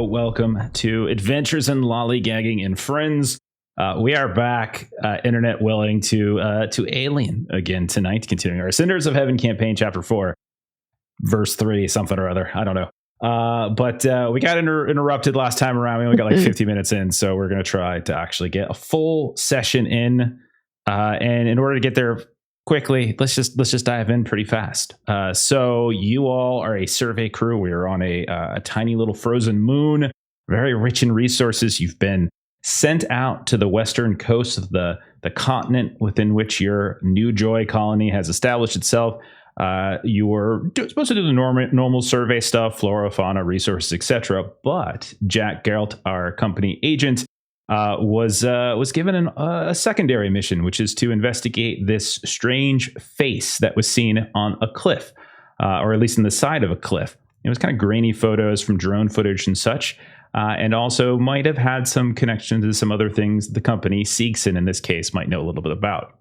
welcome to Adventures in Lollygagging and Friends. We are back, internet willing, to Alien again tonight, continuing our Cinders of Heaven campaign, chapter 4, verse 3, something or other. I don't know. But we got interrupted last time around. We only got like 50 minutes in, so we're going to try to actually get a full session in. And in order to get there quickly, let's just dive in pretty fast. So you all are a survey crew. We are on a tiny little frozen moon, very rich in resources. You've been sent out to the western coast of the continent within which your New Joy colony has established itself. You were supposed to do the normal survey stuff, flora, fauna, resources, etc. But Jack Geralt, our company agent, was given a secondary mission, which is to investigate this strange face that was seen on a cliff, or at least in the side of a cliff. It was kind of grainy photos from drone footage and such, and also might have had some connection to some other things the company, Seegson in this case, might know a little bit about.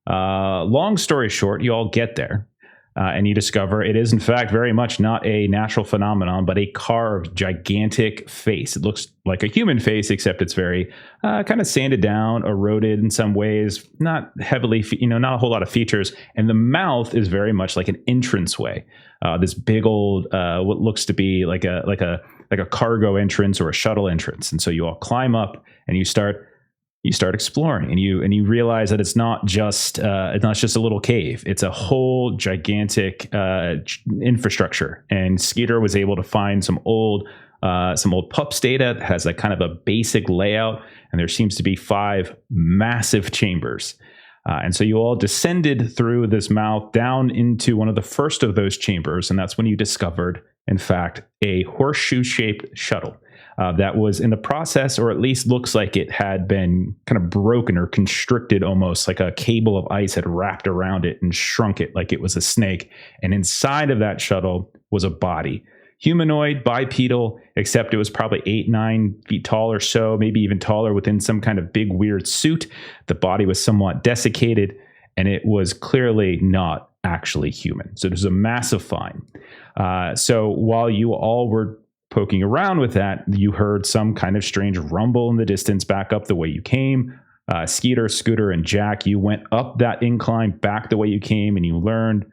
Long story short, you all get there. And you discover it is, in fact, very much not a natural phenomenon, but a carved, gigantic face. It looks like a human face, except it's very kind of sanded down, eroded in some ways, not heavily, not a whole lot of features. And the mouth is very much like an entranceway. This big old, what looks to be like a cargo entrance or a shuttle entrance. And so you all climb up and you start exploring, and you realize that it's not just a little cave. It's a whole gigantic infrastructure. And Skeeter was able to find some old pups data that has a kind of a basic layout, and there seems to be 5 massive chambers. And so you all descended through this mouth down into one of the first of those chambers, and that's when you discovered, in fact, a horseshoe-shaped shuttle. That was in the process, or at least looks like it had been kind of broken or constricted, almost like a cable of ice had wrapped around it and shrunk it like it was a snake. And inside of that shuttle was a body. Humanoid, bipedal, except it was probably 8-9 feet tall or so, maybe even taller, within some kind of big weird suit. The body was somewhat desiccated, and it was clearly not actually human. So there's a massive find. So while you all were poking around with that, you heard some kind of strange rumble in the distance back up the way you came. Skeeter, Scooter, and Jack, you went up that incline back the way you came, and you learned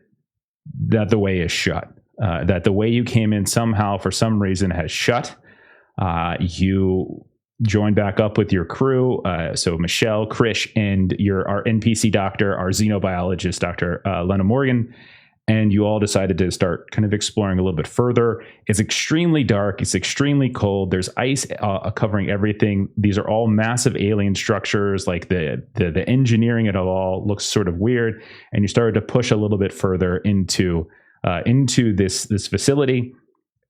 that the way is shut. That the way you came in somehow, for some reason, has shut. You joined back up with your crew. So Michelle, Krish, and our NPC doctor, our xenobiologist, Dr. Lena Morgan. And you all decided to start kind of exploring a little bit further. It's extremely dark. It's extremely cold. There's ice covering everything. These are all massive alien structures. Like the engineering of it all looks sort of weird. And you started to push a little bit further into this facility.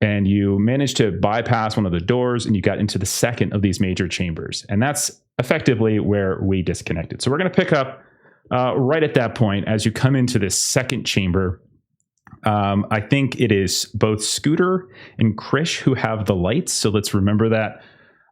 And you managed to bypass one of the doors, and you got into the second of these major chambers. And that's effectively where we disconnected. So we're going to pick up right at that point as you come into this second chamber. I think it is both Scooter and Krish who have the lights. So let's remember that.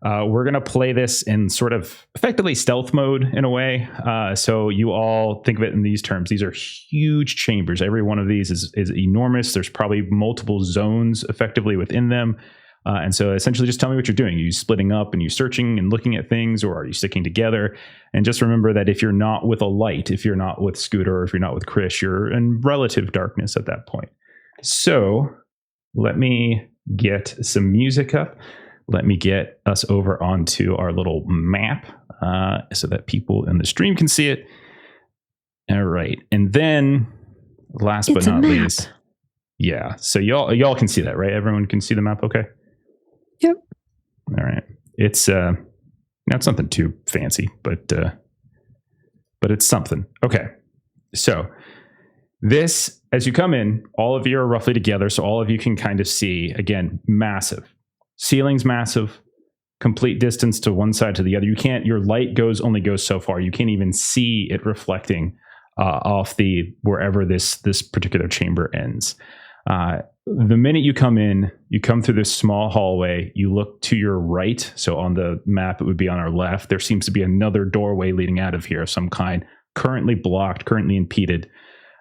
We're going to play this in sort of effectively stealth mode in a way. So you all think of it in these terms. These are huge chambers. Every one of these is enormous. There's probably multiple zones effectively within them. And so essentially just tell me what you're doing. Are you splitting up and you searching and looking at things, or are you sticking together? And just remember that if you're not with a light, if you're not with Scooter, or if you're not with Krish, you're in relative darkness at that point. So let me get some music up. Let me get us over onto our little map so that people in the stream can see it. All right. And then last but not least. Yeah. So y'all can see that, right? Everyone can see the map. Okay. Yep. All right. It's not something too fancy, but it's something. Okay. So this, as you come in, all of you are roughly together, so all of you can kind of see, again, massive. Ceiling's massive, complete distance to one side to the other. Your light only goes so far. You can't even see it reflecting off wherever this particular chamber ends. The minute you come in, you come through this small hallway, you look to your right. So on the map, it would be on our left. There seems to be another doorway leading out of here of some kind, currently blocked, currently impeded.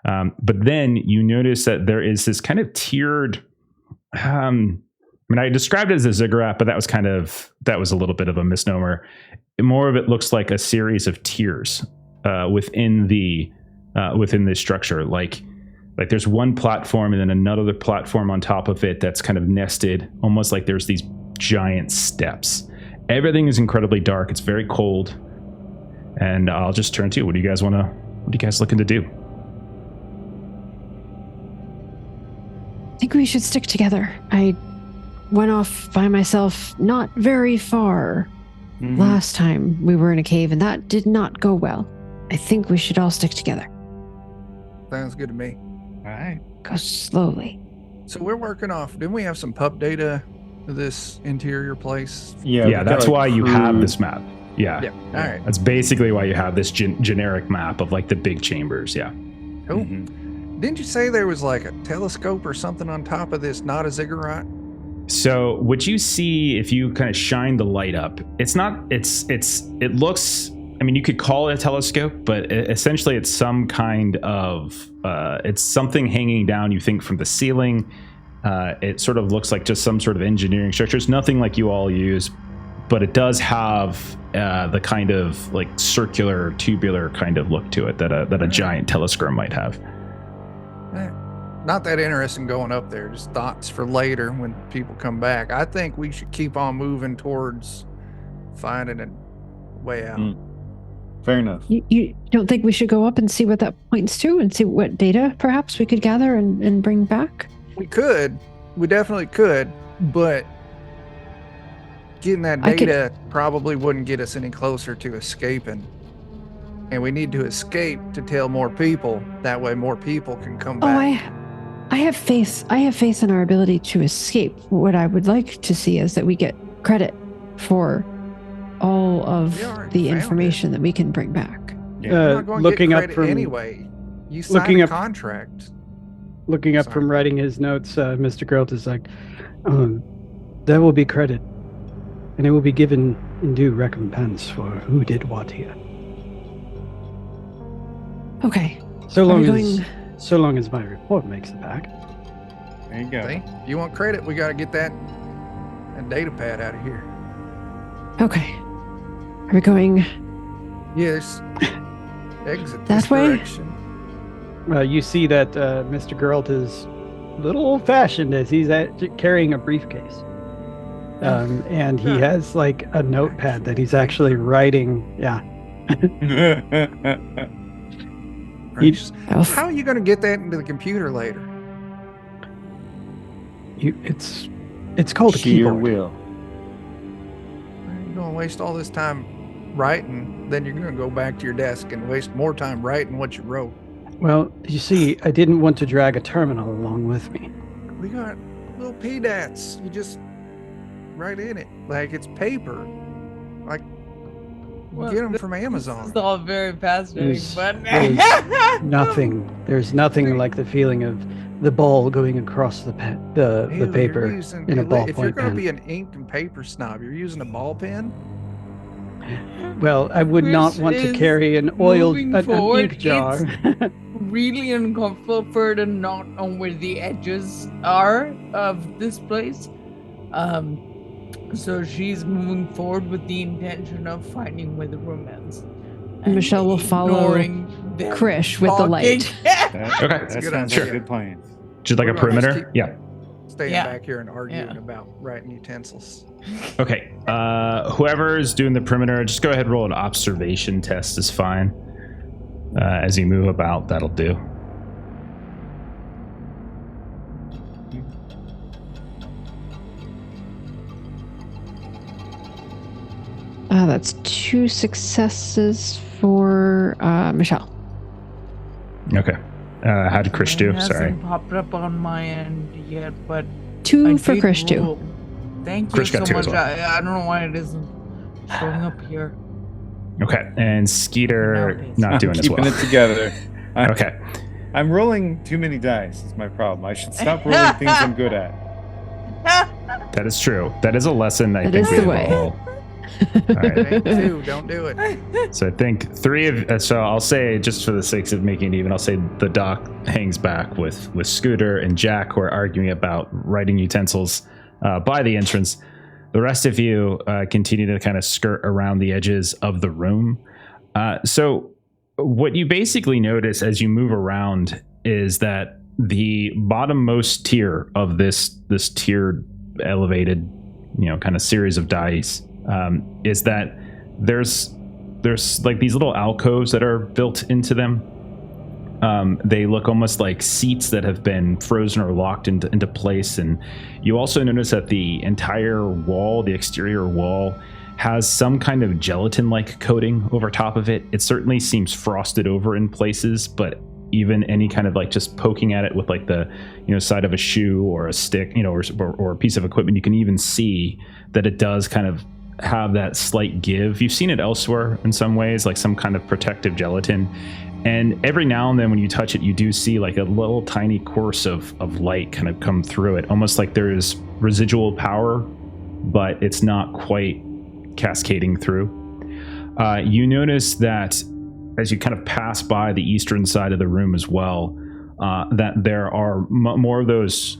But then you notice that there is this kind of tiered mean, I described it as a ziggurat, but that was a little bit of a misnomer. More of it looks like a series of tiers within the structure. Like there's one platform and then another platform on top of it that's kind of nested, almost like there's these giant steps. Everything is incredibly dark. It's very cold. And I'll just turn to you. What are you guys looking to do? I think we should stick together. I went off by myself not very far last time we were in a cave, and that did not go well. I think we should all stick together. Sounds good to me. All right. Go slowly. So we're working off, didn't we have some pup data to this interior place? Yeah, that's why you have this map. Yeah. All right. That's basically why you have this generic map of like the big chambers. Yeah. Cool. Didn't you say there was like a telescope or something on top of this, not a ziggurat? So what you see if you kind of shine the light up, it looks, I mean, you could call it a telescope, but essentially it's some kind of, it's something hanging down, you think, from the ceiling. It sort of looks like just some sort of engineering structure. It's nothing like you all use, but it does have the kind of like circular, tubular kind of look to it that a giant telescope might have. Not that interesting going up there, just thoughts for later when people come back. I think we should keep on moving towards finding a way out. Fair enough. You don't think we should go up and see what that points to and see what data perhaps we could gather and bring back? We definitely could, but getting that data probably wouldn't get us any closer to escaping. And we need to escape to tell more people. That way more people can come back. I have faith in our ability to escape. What I would like to see is that we get credit for all of the information that we can bring back. You're not going to get credit anyway. You signed a contract. Looking up from writing his notes, Mr. Grelt is like, there will be credit, and it will be given in due recompense for who did what here. Okay. So long as my report makes it back. There you go. See? If you want credit, we got to get that data pad out of here. Okay. Are we going? Yes. Exit that this way? direction. You see that Mr. Geralt is a little old-fashioned as he's carrying a briefcase. And he has like a notepad that he's actually writing. Yeah. How are you going to get that into the computer later? It's called a keyboard. Will. You're going to waste all this time writing, then you're going to go back to your desk and waste more time writing what you wrote. Well, you see, I didn't want to drag a terminal along with me. We got little PDATs. You just write in it like it's paper. Like, get them from Amazon. It's all very fascinating, but there's nothing like the feeling of the ball going across the paper in a ballpoint If you're going to pen. be an ink and paper snob, you're using a ball pen? Well, I would not want to carry an ink jar. Really uncomfortable for her to not know where the edges are of this place. So she's moving forward with the intention of finding where the room ends. And Michelle will follow Krish with the light. Okay. That sounds like a good plan. Just like a perimeter? Yeah. Staying back here and arguing about writing utensils. Okay. Whoever's doing the perimeter, just go ahead and roll an observation test is fine. As you move about, that'll do. That's 2 successes for Michelle. Okay. How did Krish do? It Sorry. hasn't popped up on my end yet, but 2 for Krish too. Thank you Krish got so 2 as much. well. I don't know why it isn't showing up here. Okay. And Skeeter not doing as well. Keeping it together. Okay. I'm rolling too many dice. Is my problem. I should stop rolling things I'm good at. That is true. That is a lesson I That think is we the way. all. All right. Don't do it. So I think 3 of. So I'll say, just for the sake of making it even, I'll say the doc hangs back with Scooter and Jack, who are arguing about writing utensils. by the entrance. The rest of you continue to kind of skirt around the edges of the room. So what you basically notice as you move around is that the bottommost tier of this tiered, elevated, kind of series of dice is that there's like these little alcoves that are built into them. They look almost like seats that have been frozen or locked into place. And you also notice that the entire wall, the exterior wall, has some kind of gelatin-like coating over top of it. It certainly seems frosted over in places, but even any kind of like just poking at it with like the side of a shoe or a stick, or a piece of equipment, you can even see that it does kind of have that slight give. You've seen it elsewhere in some ways, like some kind of protective gelatin. And every now and then when you touch it, you do see like a little tiny course of light kind of come through it, almost like there is residual power, but it's not quite cascading through. You notice that as you kind of pass by the eastern side of the room as well, that there are more of those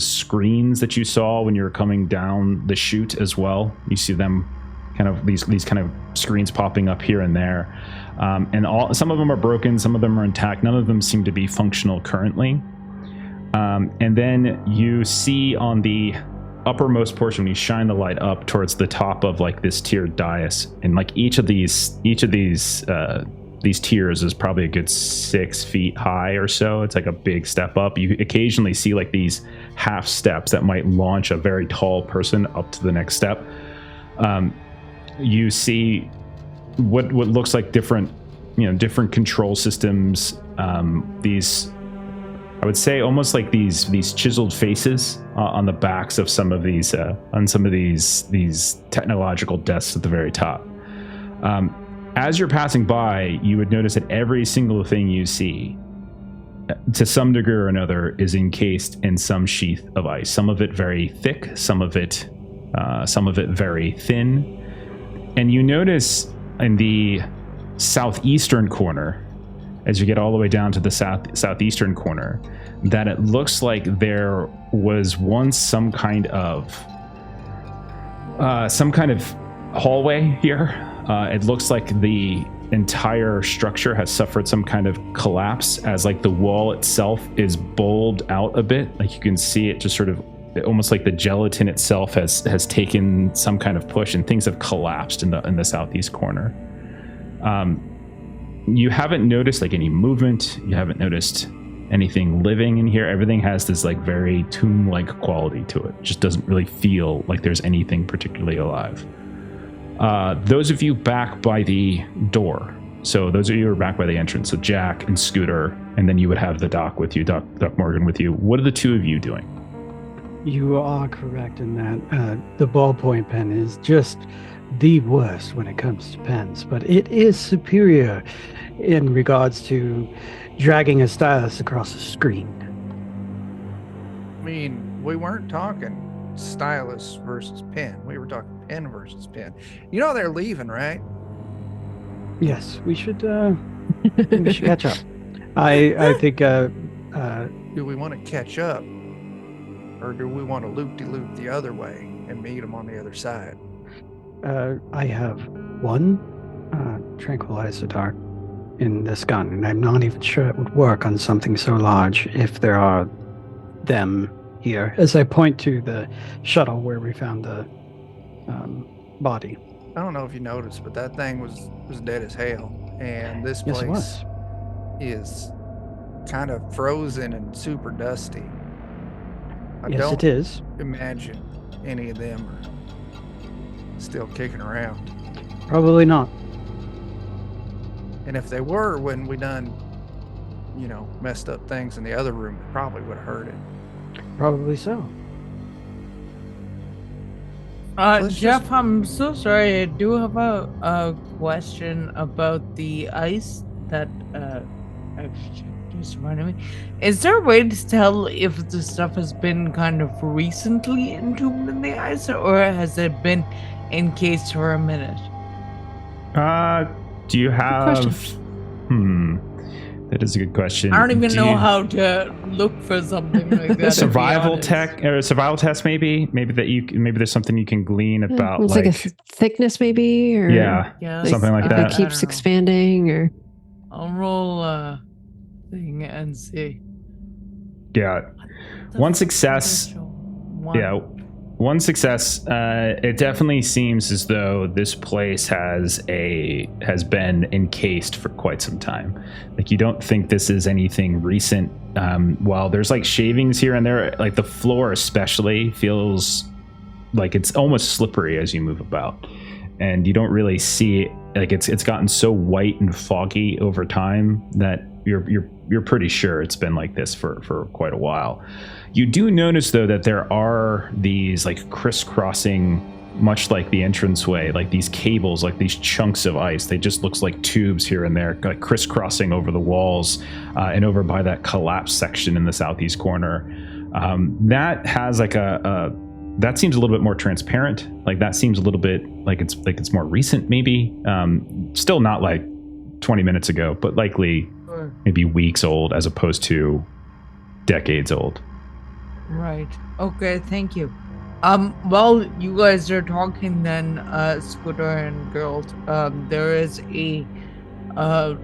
screens that you saw when you were coming down the chute as well. You see them kind of these kind of screens popping up here and there, and some of them are broken, some of them are intact. None of them seem to be functional currently. And then you see on the uppermost portion, when you shine the light up towards the top of like this tiered dais, and like each of these tiers is probably a good 6 feet high or so. It's like a big step up. You occasionally see like these half steps that might launch a very tall person up to the next step. You see what looks like different control systems. These, I would say, almost like these chiseled faces on the backs of some of these technological desks at the very top. As you're passing by, you would notice that every single thing you see, to some degree or another, is encased in some sheath of ice. Some of it very thick, some of it very thin. And you notice in the southeastern corner, as you get all the way down to the southeastern corner, that it looks like there was once some kind of hallway here. It looks like the entire structure has suffered some kind of collapse, as like the wall itself is bowled out a bit. Like you can see it just sort of almost like the gelatin itself has taken some kind of push, and things have collapsed in the southeast corner. You haven't noticed like any movement. You haven't noticed anything living in here. Everything has this like very tomb-like quality to it. It just doesn't really feel like there's anything particularly alive. Those of you back by the door, so those of you who are back by the entrance, so Jack and Scooter, and then you would have the Doc with you, Doc Morgan with you. What are the two of you doing? You are correct in that the ballpoint pen is just the worst when it comes to pens, but it is superior in regards to dragging a stylus across a screen. I mean, we weren't talking stylus versus pen. We were talking pen versus pen. They're leaving, right? Yes, we should catch up. I think do we want to catch up, or do we want to loop-de-loop the other way and meet them on the other side? I have one tranquilizer dart in this gun, and I'm not even sure it would work on something so large if there are them here. As I point to the shuttle where we found the body. I don't know if you noticed, but that thing was dead as hell, and this Yes, it place was. is kind of frozen and super dusty. I Yes, don't it is. imagine any of them are still kicking around. Probably not. And if they were, when we done, messed up things in the other room, it probably would have heard it. Probably so. Jeff, I'm so sorry. I do have a question about the ice that just reminded me. Is there a way to tell if the stuff has been kind of recently entombed in the ice, or has it been encased for a minute? Do you have? That is a good question. I don't even know how to look for something like that. Survival tech or survival test, maybe there's something you can glean about, it's like a thickness, maybe, or something like if that. it keeps expanding, or I'll roll a thing and see. Yeah, one success. Yeah, one success. It definitely seems as though this place has been encased for quite some time. Like, you don't think this is anything recent. While there's like shavings here and there, like the floor especially feels like it's almost slippery as you move about, and you don't really see, like, it's gotten so white and foggy over time that you're pretty sure it's been like this for quite a while. You do notice, though, that there are these like crisscrossing, much like the entranceway, like these cables, like these chunks of ice. They just looks like tubes here and there, like crisscrossing over the walls and over by that collapsed section in the southeast corner. That has like that seems a little bit more transparent. Like, that seems a little bit like it's more recent, maybe. Still not like 20 minutes ago, but likely maybe weeks old as opposed to decades old. Right. Okay, thank you. While you guys are talking then, Scooter and Girls, there is a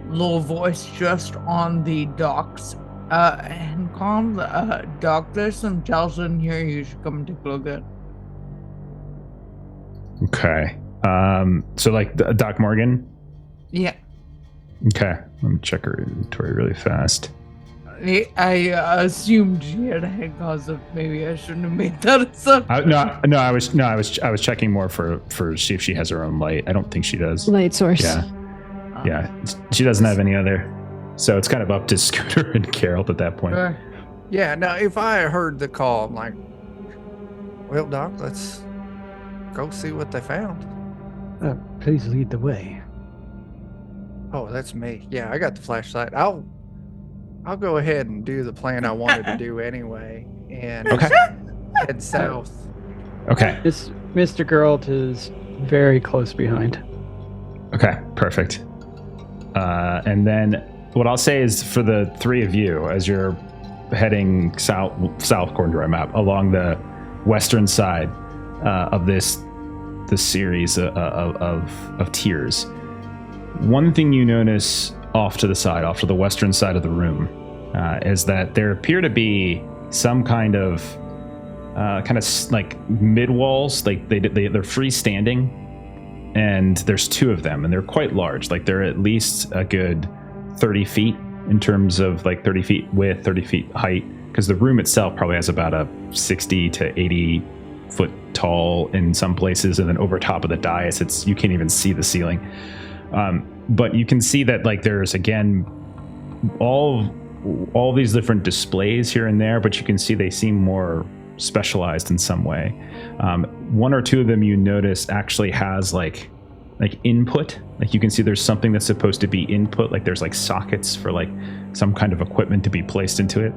low voice just on the docks. And calm, Doc, there's some gels in here you should come and take a look at. Okay. So like Doc Morgan? Yeah. Okay. Let me check her inventory really fast. I assumed she had a head cause of maybe I shouldn't have made that assumption. I was checking more for see if she has her own light. I don't think she does. Light source. Yeah, she doesn't have any other. So it's kind of up to Scooter and Carol at that point. Sure. Yeah. Now, if I heard the call, I'm like, "Well, Doc, let's go see what they found." Please lead the way. Oh, that's me. Yeah, I got the flashlight. I'll go ahead and do the plan I wanted to do anyway, and head south. Okay. Mr. Geralt is very close behind. Okay, perfect. And then what I'll say is, for the three of you, as you're heading south according to our map, along the western side of this series of tiers, one thing you notice off to the western side of the room, is that there appear to be some kind of like mid walls, like they're freestanding, and there's two of them, and they're quite large. Like, they're at least a good 30 feet in terms of like 30 feet width, 30 feet height, because the room itself probably has about a 60 to 80 foot tall in some places, and then over top of the dais, you can't even see the ceiling. But you can see that, like, there's again all these different displays here and there, but you can see they seem more specialized in some way. One or two of them you notice actually has like input. Like, you can see there's something that's supposed to be input, like there's like sockets for like some kind of equipment to be placed into it.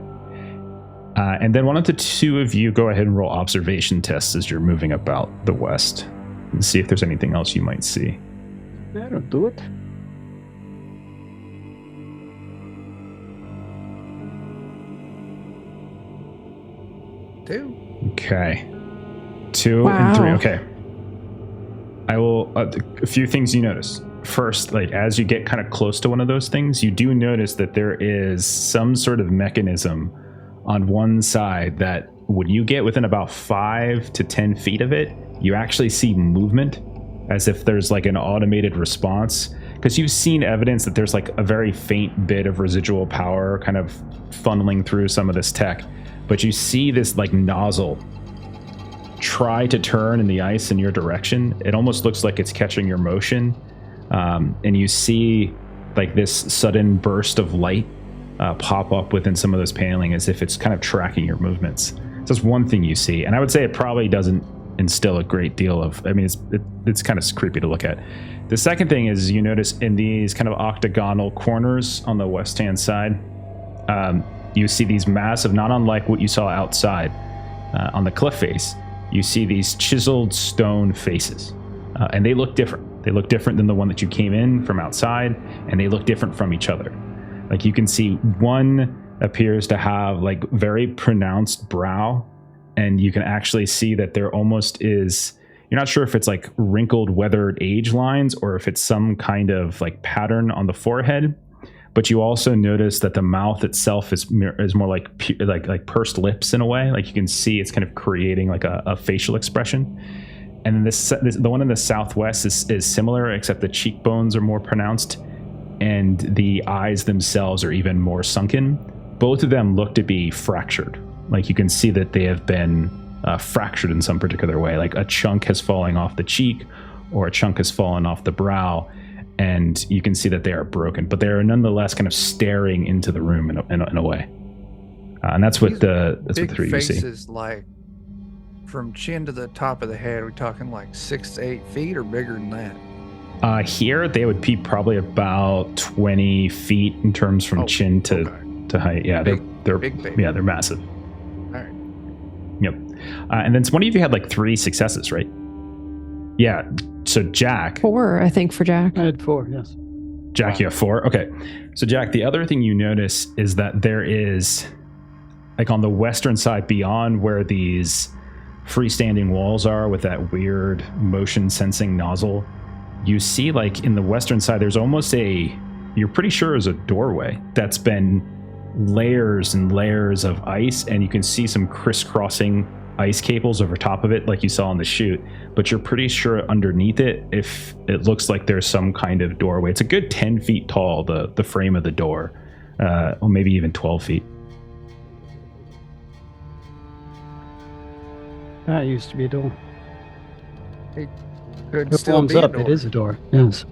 And then one of the two of you go ahead and roll observation tests as you're moving about the west and see if there's anything else you might see. That'll do it. Two. Okay. 2 Wow. and 3. Okay. I will. A few things you notice. First, like, as you get kind of close to one of those things, you do notice that there is some sort of mechanism on one side that when you get within about 5 to 10 feet of it, you actually see movement, as if there's like an automated response. Because you've seen evidence that there's like a very faint bit of residual power kind of funneling through some of this tech. But you see this like nozzle try to turn in the ice in your direction. It almost looks like it's catching your motion. And you see like this sudden burst of light pop up within some of those paneling, as if it's kind of tracking your movements. So that's one thing you see. And I would say it probably doesn't instill a great deal of, I mean, it's kind of creepy to look at. The second thing is you notice in these kind of octagonal corners on the west-hand side, you see these massive, not unlike what you saw outside on the cliff face, you see these chiseled stone faces. And they look different. They look different than the one that you came in from outside, and they look different from each other. Like you can see one appears to have like very pronounced brow, and you can actually see that there almost is, you're not sure if it's like wrinkled, weathered age lines or if it's some kind of like pattern on the forehead. But you also notice that the mouth itself is more like pursed lips in a way. Like you can see it's kind of creating like a facial expression. And then this the one in the southwest is similar, except the cheekbones are more pronounced and the eyes themselves are even more sunken. Both of them look to be fractured. Like you can see that they have been fractured in some particular way. Like a chunk has fallen off the cheek or a chunk has fallen off the brow. And you can see that they are broken, but they are nonetheless kind of staring into the room in a way. And that's what the three you see. Faces, like from chin to the top of the head, are we talking like 6 to 8 feet or bigger than that? Here they would be probably about 20 feet in terms from chin to height. Yeah, they're big baby. Yeah, they're massive. All right. Yep. And then one of you had like 3 successes, right? Yeah. So Jack. 4, I think, for Jack. I had 4, yes. Jack, you have 4? Okay. So Jack, the other thing you notice is that there is, like on the western side beyond where these freestanding walls are with that weird motion sensing nozzle, you see like in the western side, there's almost you're pretty sure is a doorway that's been layers and layers of ice, and you can see some crisscrossing ice cables over top of it like you saw in the chute, but you're pretty sure underneath it, if it looks like there's some kind of doorway. It's a good 10 feet tall, the frame of the door, or maybe even 12 feet. That used to be a door. It could It still thumbs be a up. door. It is a door. Yes.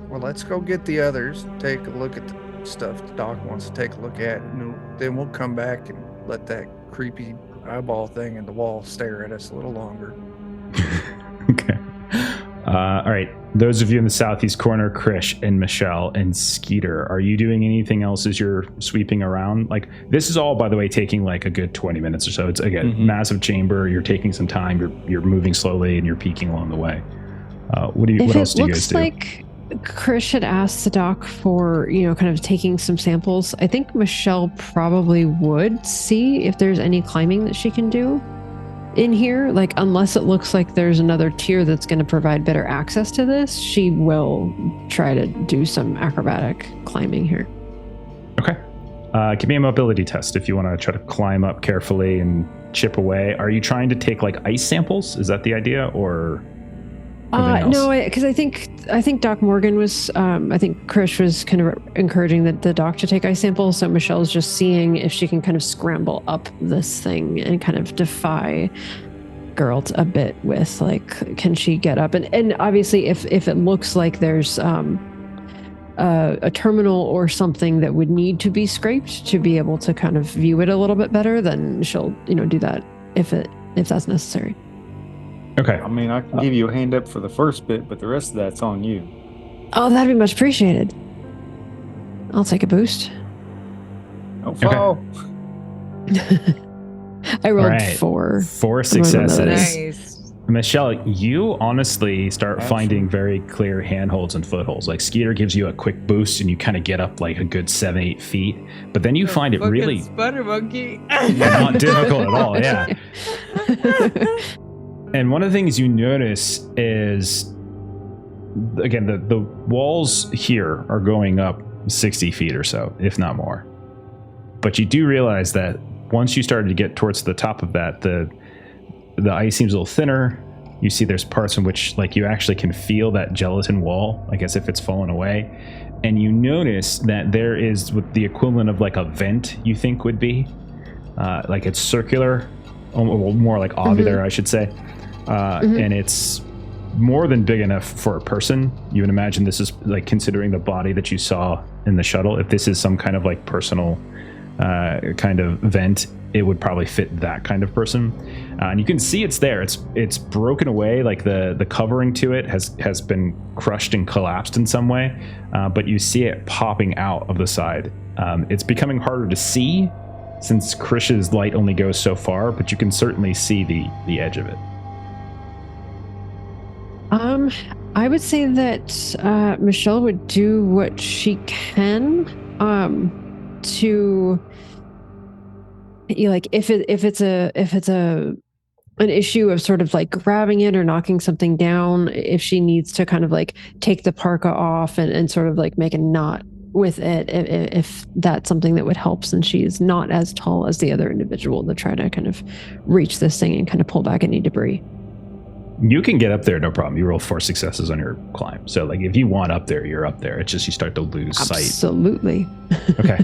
Well, let's go get the others, take a look at the stuff the doc wants to take a look at, and then we'll come back and let that creepy eyeball thing in the wall stare at us a little longer. Okay. All right. Those of you in the southeast corner, Krish and Michelle and Skeeter, are you doing anything else as you're sweeping around? Like, this is all, by the way, taking like a good 20 minutes or so. It's, again, massive chamber. You're taking some time. You're moving slowly and you're peeking along the way. What else do you guys do? It looks like Krish had asked the doc for, kind of taking some samples. I think Michelle probably would see if there's any climbing that she can do in here. Like, unless it looks like there's another tier that's going to provide better access to this, she will try to do some acrobatic climbing here. Okay. Give me a mobility test if you want to try to climb up carefully and chip away. Are you trying to take like ice samples? Is that the idea, or? No, because I think Doc Morgan was, I think Krish was kind of encouraging the doc to take ice samples. So Michelle's just seeing if she can kind of scramble up this thing and kind of defy Geralt a bit with, like, can she get up? And obviously if it looks like there's a terminal or something that would need to be scraped to be able to kind of view it a little bit better, then she'll, do that if that's necessary. Okay. I mean, I can give you a hand up for the first bit, but the rest of that's on you. Oh, that'd be much appreciated. I'll take a boost. Don't fall. I rolled 4. 4 successes. Nice. Michelle, you honestly start finding very clear handholds and footholds. Like, Skeeter gives you a quick boost and you kind of get up like a good 7-8 feet, but then you find it really Spider monkey. not difficult at all. Yeah. And one of the things you notice is, again, the walls here are going up 60 feet or so, if not more. But you do realize that once you started to get towards the top of that, the ice seems a little thinner. You see there's parts in which, like, you actually can feel that gelatin wall, like as if it's fallen away. And you notice that there is what the equivalent of like a vent, you think would be. Like, it's circular, or more like ovular, I should say. And it's more than big enough for a person. You would imagine this is, like, considering the body that you saw in the shuttle, if this is some kind of like personal kind of vent, it would probably fit that kind of person. And you can see it's there. It's broken away, like the covering to it has been crushed and collapsed in some way, but you see it popping out of the side. It's becoming harder to see since Krish's light only goes so far, but you can certainly see the edge of it. I would say that Michelle would do what she can to like if it's an issue of sort of like grabbing it or knocking something down, if she needs to kind of like take the parka off and sort of like make a knot with it, if that's something that would help, since she's not as tall as the other individual, to try to kind of reach this thing and kind of pull back any debris. You can get up there, no problem. You roll 4 successes on your climb. So like if you want up there, you're up there. It's just you start to lose sight. Absolutely. Okay.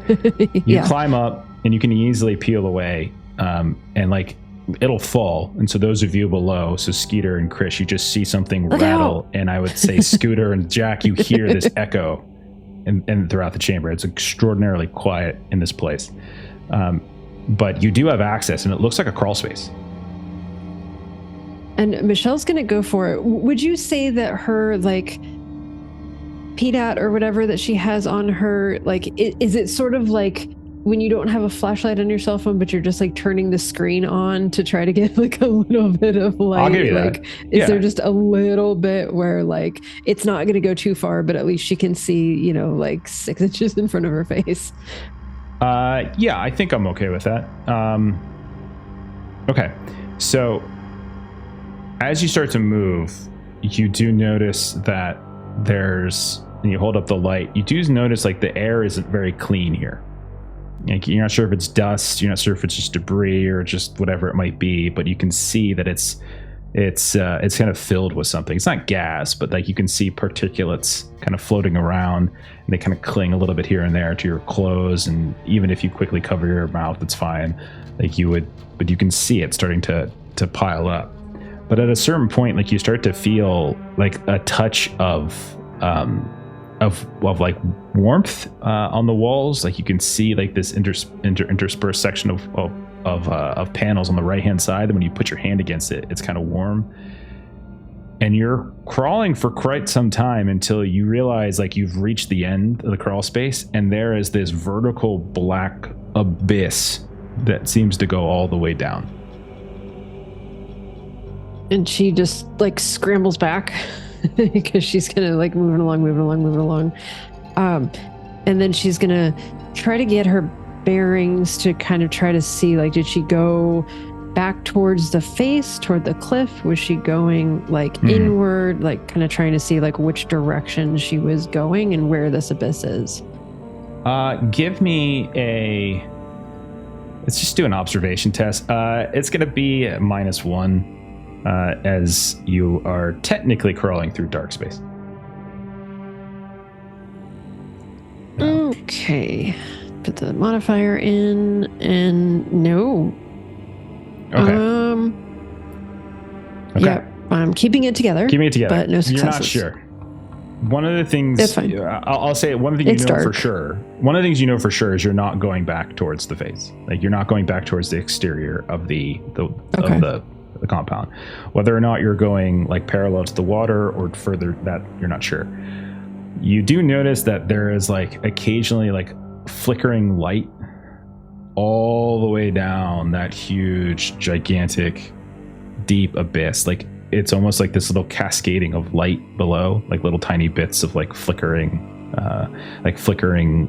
You climb up and you can easily peel away, and like it'll fall. And so those of you below, so Skeeter and Chris, you just see something rattle. And I would say Scooter and Jack, you hear this echo and throughout the chamber. It's extraordinarily quiet in this place. But you do have access, and it looks like a crawl space. And Michelle's going to go for it. Would you say that her, like, PDAT or whatever that she has on her, like, is it sort of like when you don't have a flashlight on your cell phone, but you're just like turning the screen on to try to get like a little bit of light? I'll give you like, that. Is there just a little bit where like it's not going to go too far, but at least she can see, you know, like 6 inches in front of her face? Yeah, I think I'm okay with that. Okay, so as you start to move, you do notice that and you hold up the light, you do notice like the air isn't very clean here. Like, you're not sure if it's dust, you're not sure if it's just debris or just whatever it might be, but you can see that it's kind of filled with something. It's not gas, but like you can see particulates kind of floating around, and they kind of cling a little bit here and there to your clothes. And even if you quickly cover your mouth, it's fine. Like you would, but you can see it starting to pile up. But at a certain point, like you start to feel like a touch of like warmth on the walls. Like you can see like this interspersed section of panels on the right hand side. And when you put your hand against it, it's kind of warm. And you're crawling for quite some time until you realize like you've reached the end of the crawl space, and there is this vertical black abyss that seems to go all the way down. And she just like scrambles back because she's gonna like moving along. And then she's gonna try to get her bearings to kind of try to see, like, did she go back towards the face, toward the cliff? Was she going like inward, like kind of trying to see like which direction she was going and where this abyss is? Give me let's just do an observation test. It's gonna be -1. As you are technically crawling through dark space. Okay. Put the modifier in, and no. Okay. Okay. Yeah, I'm keeping it together. But no successes. You're not sure. One of the things, it's fine. I'll say one of the things you know for sure. One of the things you know for sure is you're not going back towards the face. Like you're not going back towards the exterior of the compound. Whether or not you're going like parallel to the water or further, that you're not sure. You do notice that there is like occasionally like flickering light all the way down that huge, gigantic, deep abyss. Like it's almost like this little cascading of light below, like little tiny bits of like flickering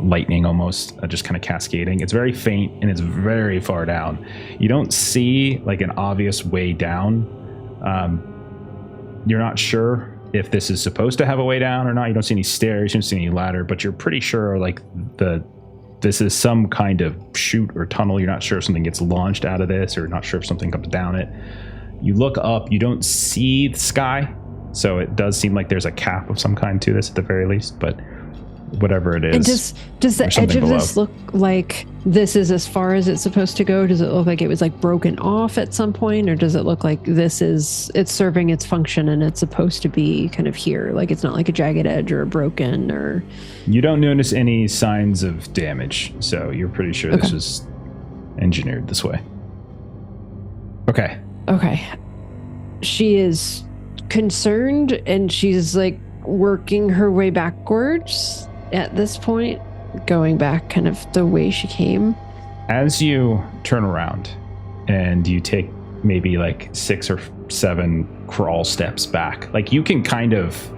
lightning almost, just kind of cascading. It's very faint and it's very far down. You don't see like an obvious way down. You're not sure if this is supposed to have a way down or not. You don't see any stairs, you don't see any ladder, but you're pretty sure like this is some kind of chute or tunnel. You're not sure if something gets launched out of this, or not sure if something comes down it. You look up, you don't see the sky, so it does seem like there's a cap of some kind to this at the very least, but whatever it is. And does the edge of this look like this is as far as it's supposed to go? Does it look like it was like broken off at some point, or does it look like it's serving its function and it's supposed to be kind of here? Like it's not like a jagged edge or a broken, or... You don't notice any signs of damage, so you're pretty sure this was engineered this way. Okay. She is concerned, and she's like working her way backwards at this point, going back kind of the way she came. As you turn around and you take maybe like 6 or 7 crawl steps back, like you can kind of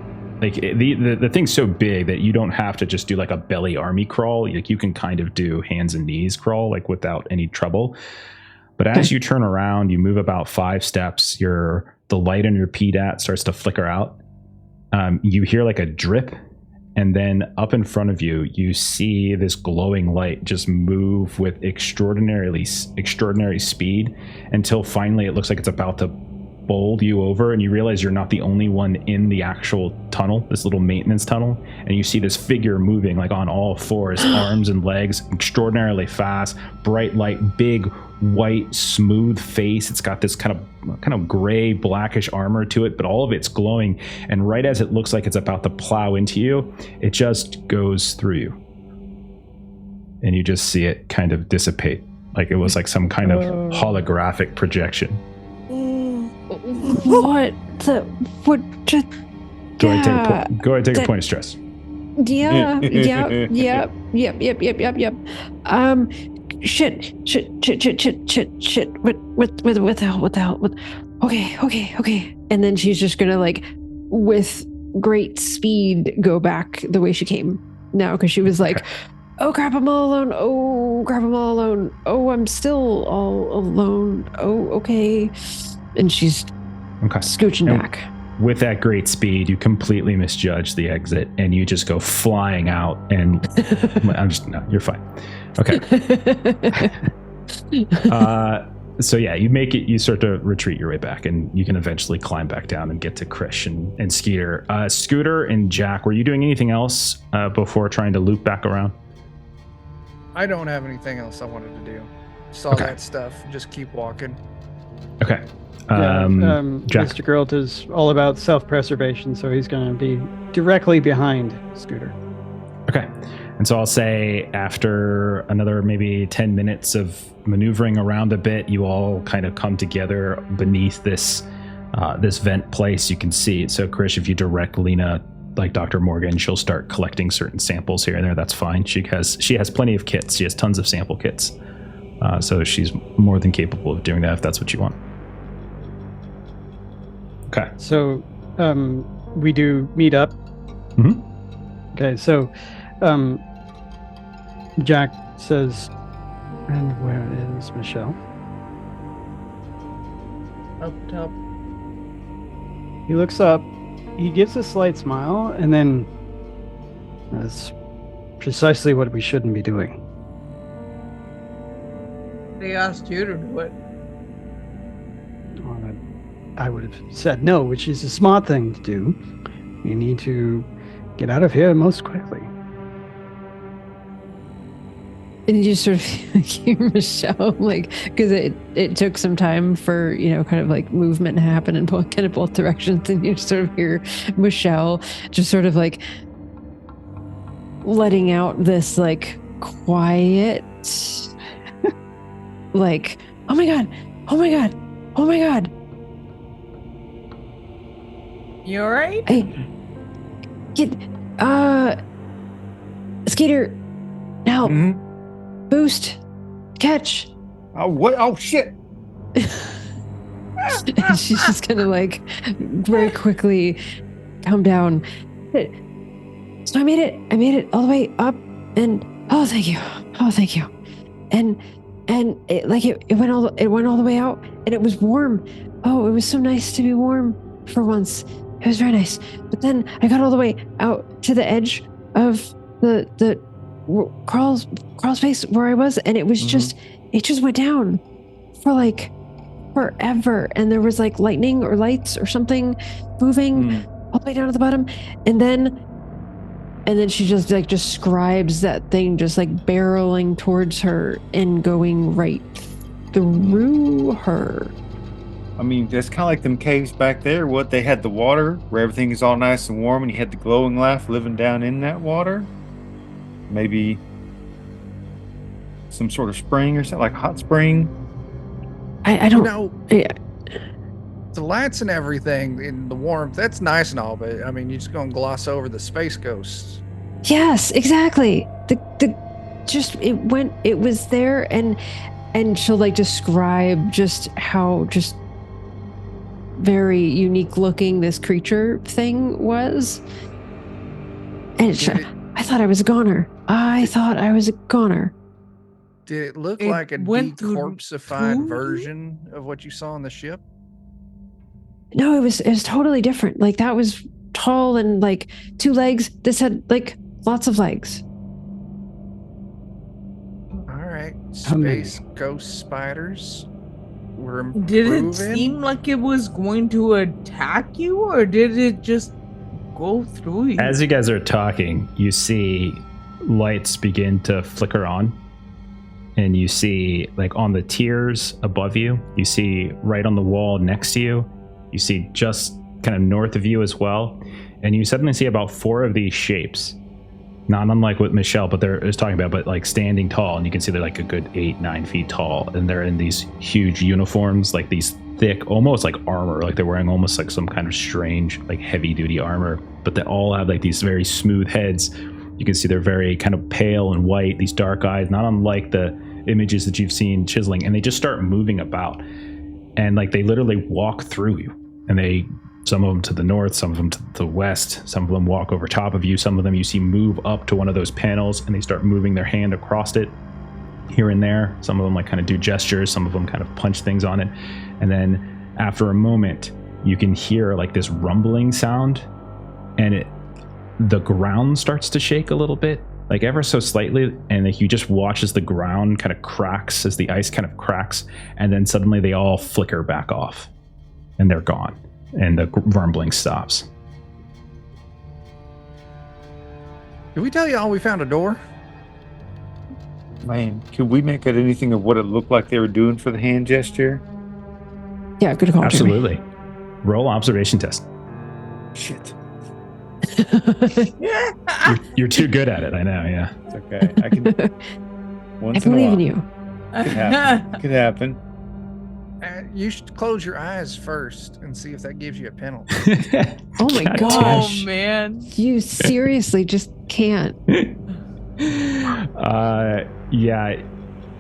like the thing's so big that you don't have to just do like a belly army crawl. Like you can kind of do hands and knees crawl like without any trouble. But as you turn around, you move about 5 steps. The light on your PDAT starts to flicker out. You hear like a drip, and then up in front of you, you see this glowing light just move with extraordinary speed until finally it looks like it's about to bowl you over, and you realize you're not the only one in the actual tunnel, this little maintenance tunnel, and you see this figure moving like on all 4s, arms and legs, extraordinarily fast, bright light, big white smooth face. It's got this kind of gray blackish armor to it, but all of it's glowing, and right as it looks like it's about to plow into you, it just goes through you, and you just see it kind of dissipate like it was like some kind of holographic projection. What the? What? Just go ahead and take a point of stress. Yeah. Yep. Shit. What the hell? Okay. And then she's just gonna like, with great speed, go back the way she came now, because she was like, oh crap, I'm all alone. Oh crap, I'm all alone. Oh, I'm still all alone. Oh, okay. And she's scooching back. With that great speed, you completely misjudge the exit, and you just go flying out. And no, you're fine. Okay. So yeah, you make it. You start to retreat your way back, and you can eventually climb back down and get to Krish and Skeeter. Scooter and Jack, were you doing anything else before trying to loop back around? I don't have anything else I wanted to do. Saw that stuff. Just keep walking. Okay. Jack. Jack. Mr. Geralt is all about self-preservation, so he's going to be directly behind Scooter. Okay. And so I'll say after another maybe 10 minutes of maneuvering around a bit, you all kind of come together beneath this vent place. You can see it. So Krish, if you direct Lena like Dr. Morgan, she'll start collecting certain samples here and there. That's fine. She has plenty of kits. She has tons of sample kits. So she's more than capable of doing that if that's what you want. Okay. So we do meet up. Mm-hmm. Okay, so Jack says, and where is Michelle? Up top. He looks up, he gives a slight smile, and then that's precisely what we shouldn't be doing. They asked you to do it. Well, I would have said no, which is a smart thing to do. You need to get out of here most quickly. And you sort of hear Michelle, like, because it took some time for, kind of like movement to happen in both directions. And you sort of hear Michelle just sort of like letting out this like quiet, like, oh my God. You all right? Skeeter, now. Mm-hmm. Boost, catch. Oh, what? Oh, shit. And she's just gonna like very quickly come down. So I made it all the way up, and thank you. And it went all the way out, and it was warm. Oh, it was so nice to be warm for once. It was very nice. But then I got all the way out to the edge of the crawl space where I was, and it was just went down for like forever, and there was like lightning or lights or something moving all the way down to the bottom, and then she just like describes that thing just like barreling towards her and going right through her. I mean, that's kind of like them caves back there. What, they had the water where everything is all nice and warm, and you had the glowing laugh living down in that water? Maybe some sort of spring or something, like a hot spring. I don't know. Yeah. The lights and everything in the warmth, that's nice and all, but I mean, you're just gonna gloss over the space ghosts. Yes, exactly. It was there, and she'll like describe just how just very unique looking this creature thing was. And I thought I was a goner. I thought I was a goner. Did it look It like a went through decorpsified you? version of what you saw on the ship? No, it was totally different. Like that was tall and like 2 legs. This had like lots of legs. All right. How many? Space ghost spiders. We're Did it improving. seem like it was going to attack you, or did it just go through you? As you guys are talking, you see lights begin to flicker on. And you see, like, on the tiers above you, you see right on the wall next to you, you see just kind of north of you as well. And you suddenly see about 4 of these shapes. Not unlike what Michelle is talking about, but like standing tall. And you can see they're like a good 8-9 feet tall. And they're in these huge uniforms, like these thick, almost like armor. Like they're wearing almost like some kind of strange, like heavy duty armor. But they all have like these very smooth heads. You can see they're very kind of pale and white, these dark eyes, not unlike the images that you've seen chiseling. And they just start moving about. And like they literally walk through you. And some of them to the north, some of them to the west, some of them walk over top of you, some of them you see move up to one of those panels and they start moving their hand across it here and there. Some of them like kind of do gestures, some of them kind of punch things on it. And then after a moment, you can hear like this rumbling sound and the ground starts to shake a little bit, like ever so slightly. And like you just watch as the ground kind of cracks, as the ice kind of cracks, and then suddenly they all flicker back off and they're gone. And the rumbling stops. Did we tell you all we found a door? Man, could we make out anything of what it looked like they were doing for the hand gesture? Yeah, good call. Absolutely. Roll observation test. Shit. You're too good at it, I know, yeah. It's okay. I can. I believe in you. Could happen. Could happen. You should close your eyes first and see if that gives you a penalty. Oh my God gosh. Oh man. You seriously just can't. Yeah,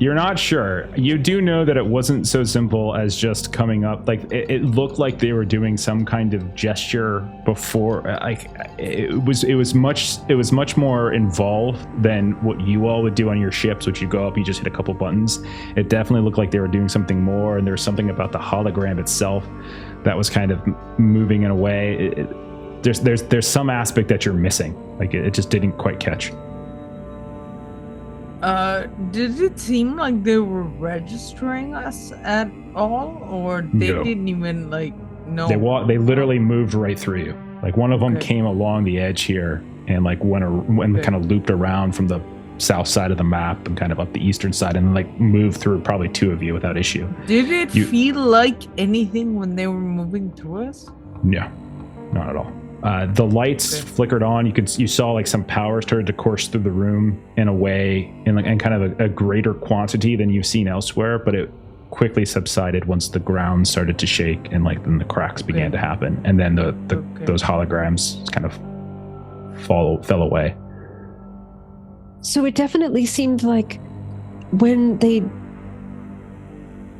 you're not sure. You do know that it wasn't so simple as just coming up. Like it looked like they were doing some kind of gesture before. Like it was much more involved than what you all would do on your ships, which you go up, you just hit a couple buttons. It definitely looked like they were doing something more, and there was something about the hologram itself that was kind of moving in a way. There's some aspect that you're missing. Like it just didn't quite catch. Did it seem like they were registering us at all, or they No. didn't even like know? They literally moved right through you. Like one of them Okay. came along the edge here and like went Okay. kind of looped around from the south side of the map and kind of up the eastern side and like moved through probably 2 of you without issue. Did it You- feel like anything when they were moving through us? No, not at all. The lights Okay. flickered on. You saw like some power started to course through the room in a way, in kind of a greater quantity than you've seen elsewhere. But it quickly subsided once the ground started to shake and like then the cracks began to happen, and then those holograms kind of fell away. So it definitely seemed like when they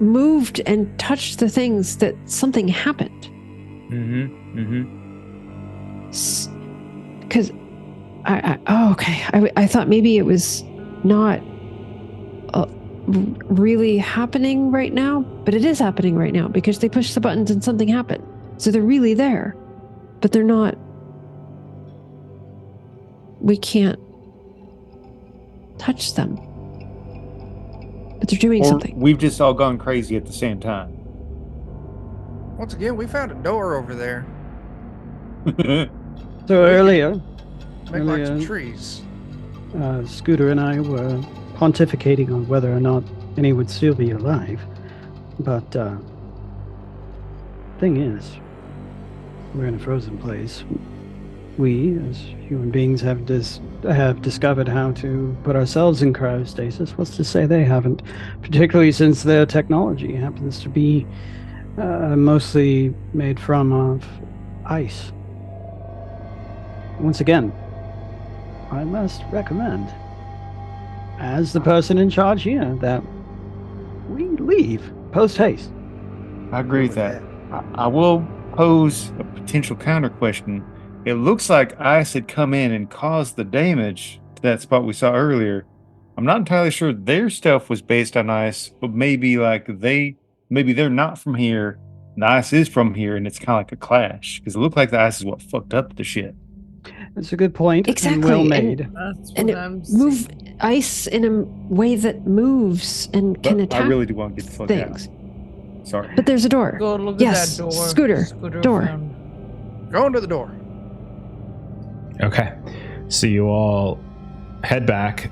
moved and touched the things that something happened. Because I thought maybe it was not really happening right now, but it is happening right now because they pushed the buttons and something happened. So they're really there, but they're not. We can't touch them, but they're doing Or something. we've just all gone crazy at the same time. Once again, we found a door over there. So earlier, Make like some Brilliant. trees. Scooter and I were pontificating on whether or not any would still be alive. But thing is, we're in a frozen place. We, as human beings, have discovered how to put ourselves in cryostasis. What's to say they haven't? Particularly since their technology happens to be mostly made of ice. Once again, I must recommend, as the person in charge here, that we leave post-haste. I agree with that. I will pose a potential counter question. It looks like ice had come in and caused the damage to that spot we saw earlier. I'm not entirely sure their stuff was based on ice, but maybe they're not from here. And the ice is from here, and it's kind of like a clash because it looked like the ice is what fucked up the shit. That's a good point. Exactly. And well made. That's And what it I'm move saying. ice in a way that moves and can But attack I really do want to get the fuck things. out. Sorry. But there's a door. Go look Yes, at that door. Scooter, door. found. Going to the door. Okay. So you all head back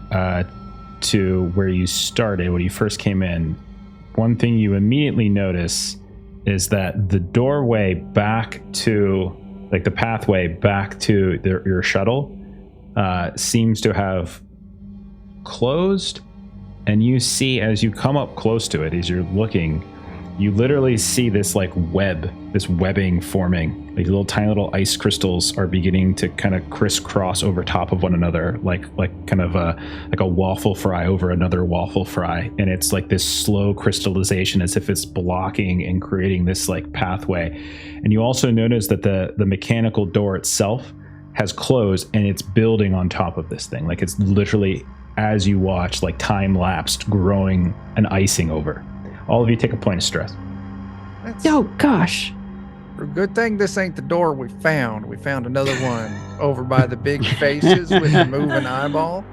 to where you started when you first came in. One thing you immediately notice is that the doorway back to, like the pathway back to your shuttle seems to have closed. And you see, as you come up close to it, as you're looking, you literally see this like this webbing forming. Like tiny little ice crystals are beginning to kind of crisscross over top of one another, like kind of like a waffle fry over another waffle fry. And it's like this slow crystallization, as if it's blocking and creating this like pathway. And you also notice that the mechanical door itself has closed, and it's building on top of this thing. Like it's literally, as you watch, like time lapsed, growing and icing over. All of you take a point of stress. Oh gosh. Good thing this ain't the door we found. We found another one over by the big faces with the moving eyeball.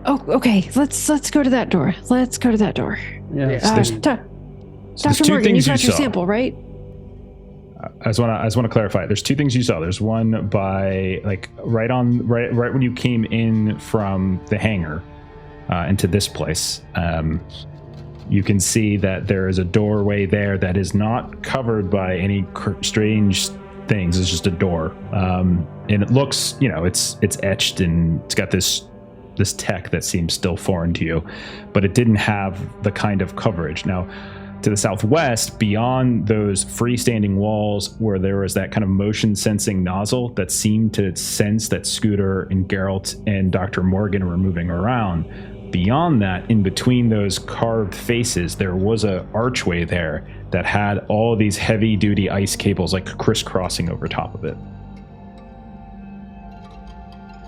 Oh, okay. Let's go to that door. Let's go to that door. Yeah. there's Dr. two Morgan, you things you got your saw. sample, right? I just want to clarify. There's two things you saw. There's one by like right when you came in from the hangar into this place. You can see that there is a doorway there that is not covered by any strange things. It's just a door, and it looks, it's etched and it's got this tech that seems still foreign to you, but it didn't have the kind of coverage. Now, to the southwest, beyond those freestanding walls where there was that kind of motion sensing nozzle that seemed to sense that Scooter and Geralt and Dr. Morgan were moving around, beyond that, in between those carved faces, there was an archway there that had all these heavy duty ice cables like crisscrossing over top of it.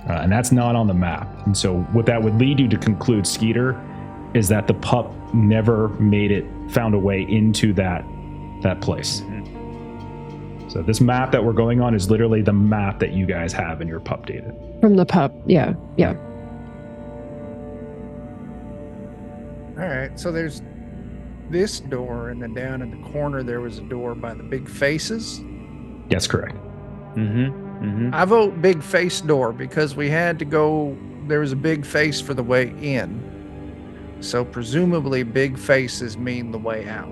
And that's not on the map. And so what that would lead you to conclude, Skeeter, is that the pup never found a way into that place. So this map that we're going on is literally the map that you guys have in your pup data. From the pup. Yeah. All right, so there's this door, and then down in the corner there was a door by the big faces. Yes, correct. I vote big face door because we had to go. There was a big face for the way in, so presumably big faces mean the way out.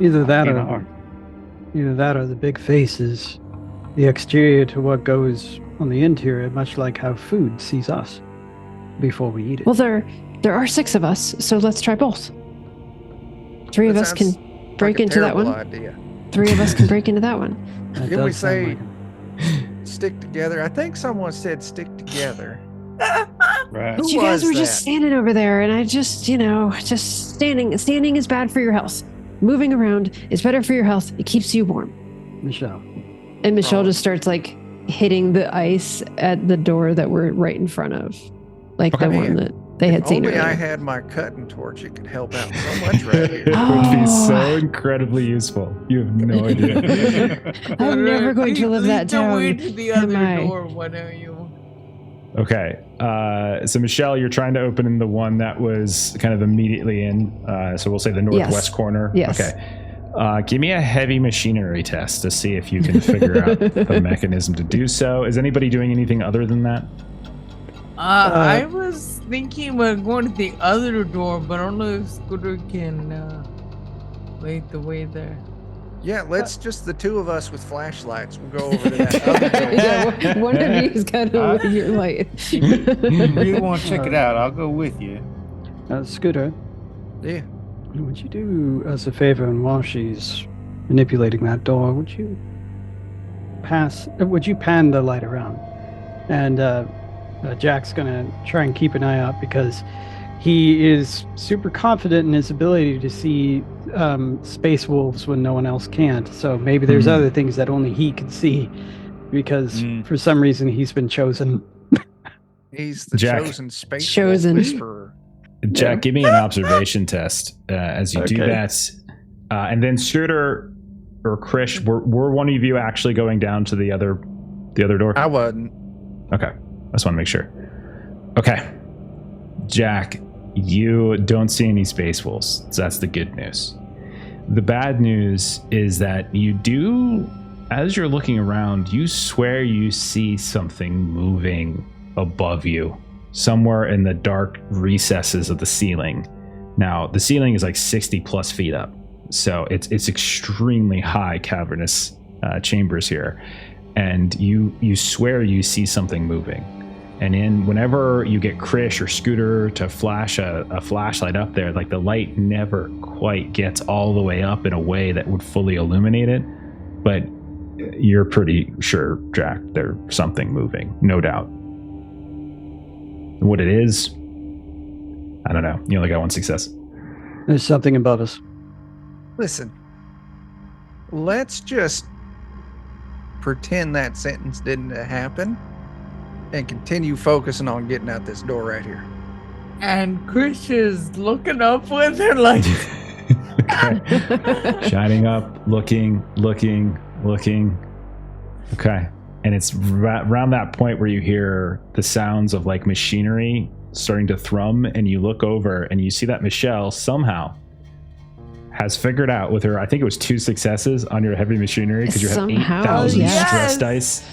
Either that or the big face is the exterior to what goes on the interior, much like how food sees us before we eat it. Well, there are 6 of us, so let's try both. 3 of That us can sounds break like a into that terrible one. idea. 3 of us can break into that one. That Didn't we does sound say like stick together? I think someone said stick together. Right. Who You guys was were just that? standing over there, and I just standing. Standing is bad for your health. Moving around is better for your health. It keeps you warm. Michelle. And Michelle Probably. just starts like hitting the ice at the door that we're right in front of, like the Okay. one that they had If seen only earlier. I had my cutting torch, it could help out so much right It here. would be so Oh. incredibly useful. You have no idea. I'm never going to live that down. Lead to the am other I? door. Why don't you? Okay. So Michelle, you're trying to open in the one that was kind of immediately in. So we'll say the northwest corner. Yes. Okay. Give me a heavy machinery test to see if you can figure out the mechanism to do so. Is anybody doing anything other than that? I was thinking about going to the other door, but I don't know if Scooter can lead the way there. Yeah, let's just the 2 of us with flashlights. We'll go over to that other door. Yeah, one of you's got to with your light. You really want to check it out? I'll go with you. Scooter, Yeah. would you do us a favor, and while she's manipulating that door, would you pan the light around? And Jack's gonna try and keep an eye out because he is super confident in his ability to see space wolves when no one else can't. So maybe there's other things that only he can see, because for some reason he's been chosen. He's the Jack. chosen space Chosen. whisperer. Jack, give me an observation test as you do Okay. that. And then Scooter or Krish, were one of you actually going down to the other door? I wasn't. Okay. I just want to make sure. Okay. Jack, you don't see any space wolves. So that's the good news. The bad news is that you do, as you're looking around, you swear you see something moving above you, somewhere in the dark recesses of the ceiling. Now, the ceiling is like 60 plus feet up. So it's extremely high cavernous chambers here. And you swear you see something moving. And whenever you get Krish or Scooter to flash a flashlight up there, like the light never quite gets all the way up in a way that would fully illuminate it. But you're pretty sure, Jack, there's something moving, no doubt. What it is, I don't know. You only got one success. There's something above us. Listen, let's just pretend that sentence didn't happen and continue focusing on getting out this door right here. And Chris is looking up with her like, Okay. Shining up, looking. Okay. And it's around that point where you hear the sounds of like machinery starting to thrum, and you look over and you see that Michelle somehow has figured out with her, I think it was 2 successes on your heavy machinery, because you have Somehow, 8,000 yes. stress dice.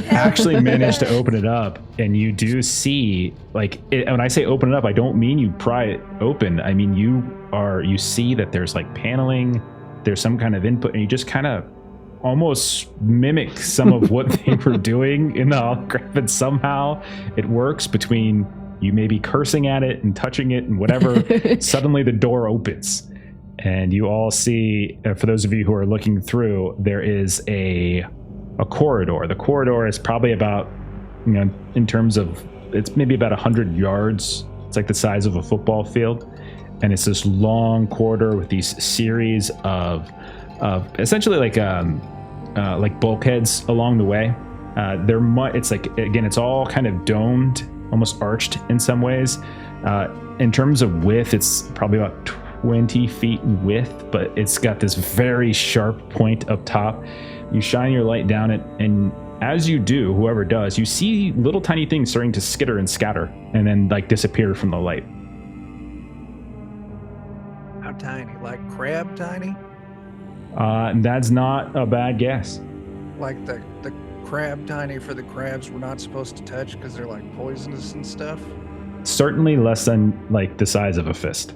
Actually managed to open it up, and you do see, like, when I say open it up, I don't mean you pry it open. I mean you see that there's like paneling, there's some kind of input, and you just kind of almost mimic some of what they were doing in the hologram, and somehow it works between you maybe cursing at it and touching it and whatever. Suddenly the door opens, and you all see, for those of you who are looking through, there is a corridor. The corridor is probably about, in terms of, it's maybe about 100 yards. It's like the size of a football field. And it's this long corridor with these series of essentially like bulkheads along the way. It's like, again, it's all kind of domed, almost arched in some ways. In terms of width, it's probably about 20 feet in width, but it's got this very sharp point up top. You shine your light down it, and as you do, whoever does, you see little tiny things starting to skitter and scatter and then like disappear from the light. How tiny? Like crab tiny? That's not a bad guess. Like the crab tiny for the crabs we're not supposed to touch because they're like poisonous and stuff? Certainly less than like the size of a fist.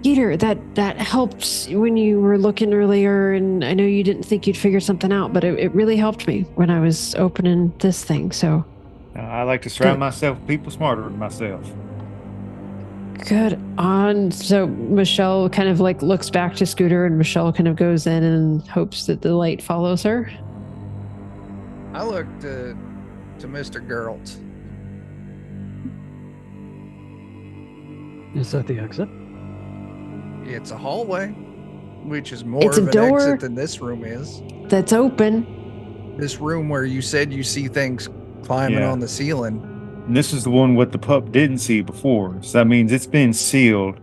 Peter, that helped when you were looking earlier, and I know you didn't think you'd figure something out, but it really helped me when I was opening this thing, so. I like to surround myself with people smarter than myself. Good on. So Michelle kind of like looks back to Scooter, and Michelle kind of goes in and hopes that the light follows her. I looked to Mr. Geralt. Is that the exit? It's a hallway, which is more It's of a an door. exit than this room is. That's open. This room where you said you see things climbing Yeah. on the ceiling. And this is the one what the pup didn't see before. So that means it's been sealed.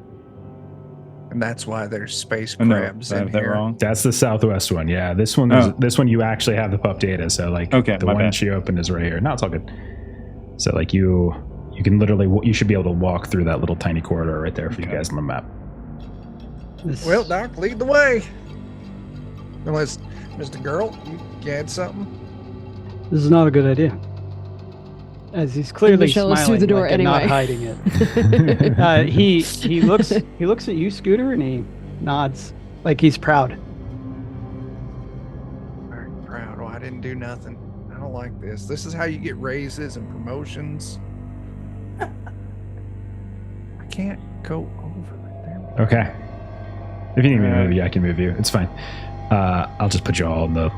And that's why there's space Oh, no, crabs did I in have that here. wrong? That's the southwest one. Yeah, this one. This one you actually have the pup data. So like, Okay, the my one bad. she opened is right here. No, it's all good. So like you can literally, you should be able to walk through that little tiny corridor right there for you Okay. guys on the map. Well, Doc, lead the way. Unless, Mr. Geralt, you had something? This is not a good idea. As he's clearly Michelle is smiling, through the door like, and anyway. not hiding it. He looks at you, Scooter, and he nods like he's proud. Very proud. Oh, I didn't do nothing. I don't like this. This is how you get raises and promotions. I can't go over right there. Okay. If you need me to move you, I can move you. It's fine. I'll just put you all in the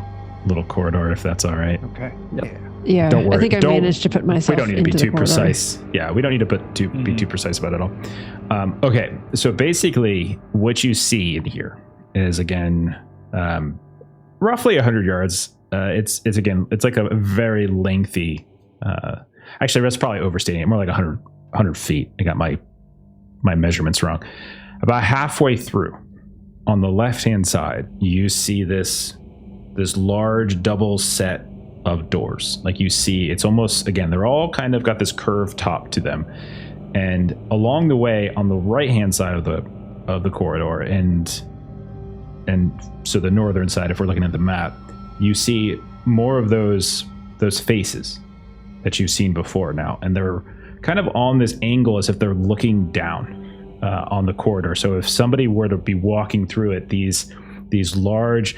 little corridor, if that's all right. Okay. Yep. Yeah, Don't worry. I think I managed to put myself. We don't need to be into the too corridor. precise. Yeah, we don't need to be too precise about it all. Okay, so basically, what you see in here is again roughly 100 yards. It's like a very lengthy. Actually, that's probably overstating it. More like 100 feet. I got my measurements wrong. About halfway through, on the left-hand side, you see this large double set of doors. Like you see, it's almost, again, they're all kind of got this curved top to them. And along the way, on the right-hand side of the corridor, and so the northern side, if we're looking at the map, you see more of those faces that you've seen before now. And they're kind of on this angle as if they're looking down on the corridor. So if somebody were to be walking through it, these large,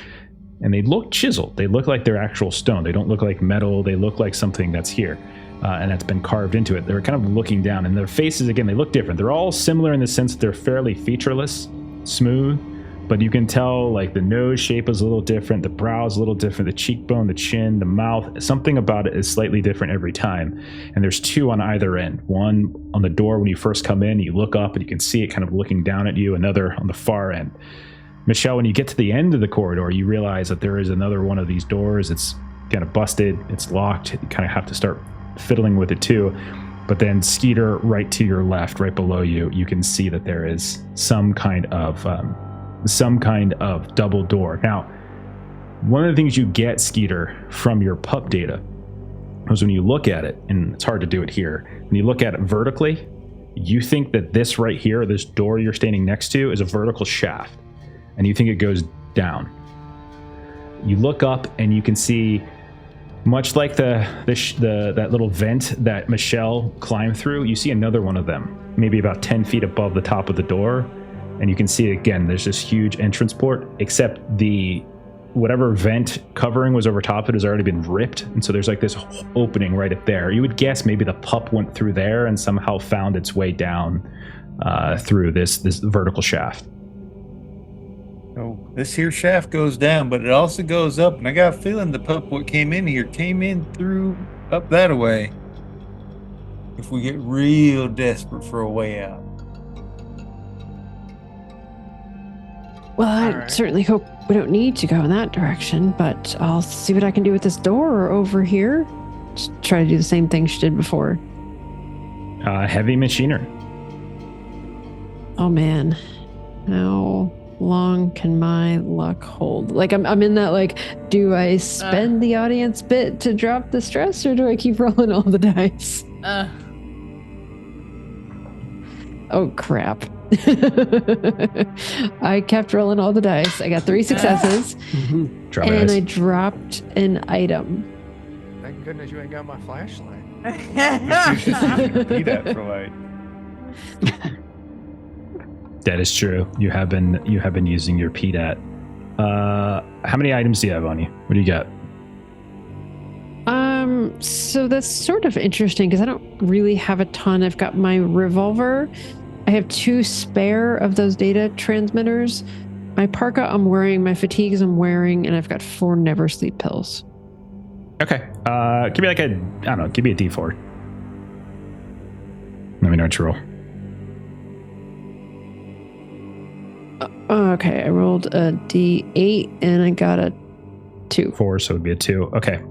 and they look chiseled. They look like they're actual stone. They don't look like metal. They look like something that's here and that's been carved into it. They're kind of looking down, and their faces, again, they look different. They're all similar in the sense that they're fairly featureless, smooth, but you can tell like the nose shape is a little different. The brow is a little different. The cheekbone, the chin, the mouth, something about it is slightly different every time. And there's two on either end. One on the door when you first come in, you look up and you can see it kind of looking down at you. Another on the far end. Michelle, when you get to the end of the corridor, you realize that there is another one of these doors. It's kind of busted. It's locked. You kind of have to start fiddling with it too. But then Skeeter, right to your left, right below you, you can see that there is some kind of double door. Now, one of the things you get, Skeeter, from your pup data is when you look at it, and it's hard to do it here, when you look at it vertically, you think that this right here, this door you're standing next to, is a vertical shaft. And you think it goes down. You look up and you can see, much like that little vent that Michelle climbed through, you see another one of them, maybe about 10 feet above the top of the door. And you can see again, there's this huge entrance port, except whatever vent covering was over top of it has already been ripped. And so there's like this opening right up there. You would guess maybe the pup went through there and somehow found its way down through this vertical shaft. Oh, this here shaft goes down, but it also goes up, and I got a feeling the pup what came in through up that way. If we get real desperate for a way out. Well, I certainly hope we don't need to go in that direction, but I'll see what I can do with this door over here. Just try to do the same thing she did before. Heavy machinery. Oh man, how long can my luck hold? Like I'm in that, like, do I spend the audience bit to drop the stress, or do I keep rolling all the dice? Oh crap. I kept rolling all the dice. I got 3 successes. And I dropped an item. Thank goodness you ain't got my flashlight. Need that for light. That is true. You have been using your PDAT. How many items do you have on you? What do you got? So that's sort of interesting because I don't really have a ton. I've got my revolver. I have 2 spare of those data transmitters. My parka I'm wearing, my fatigues I'm wearing, and I've got 4 never sleep pills. Okay. Give me give me a D4. Let me know what you roll. Okay, I rolled a D8 and I got a 2. 4, so it would be a 2. Okay.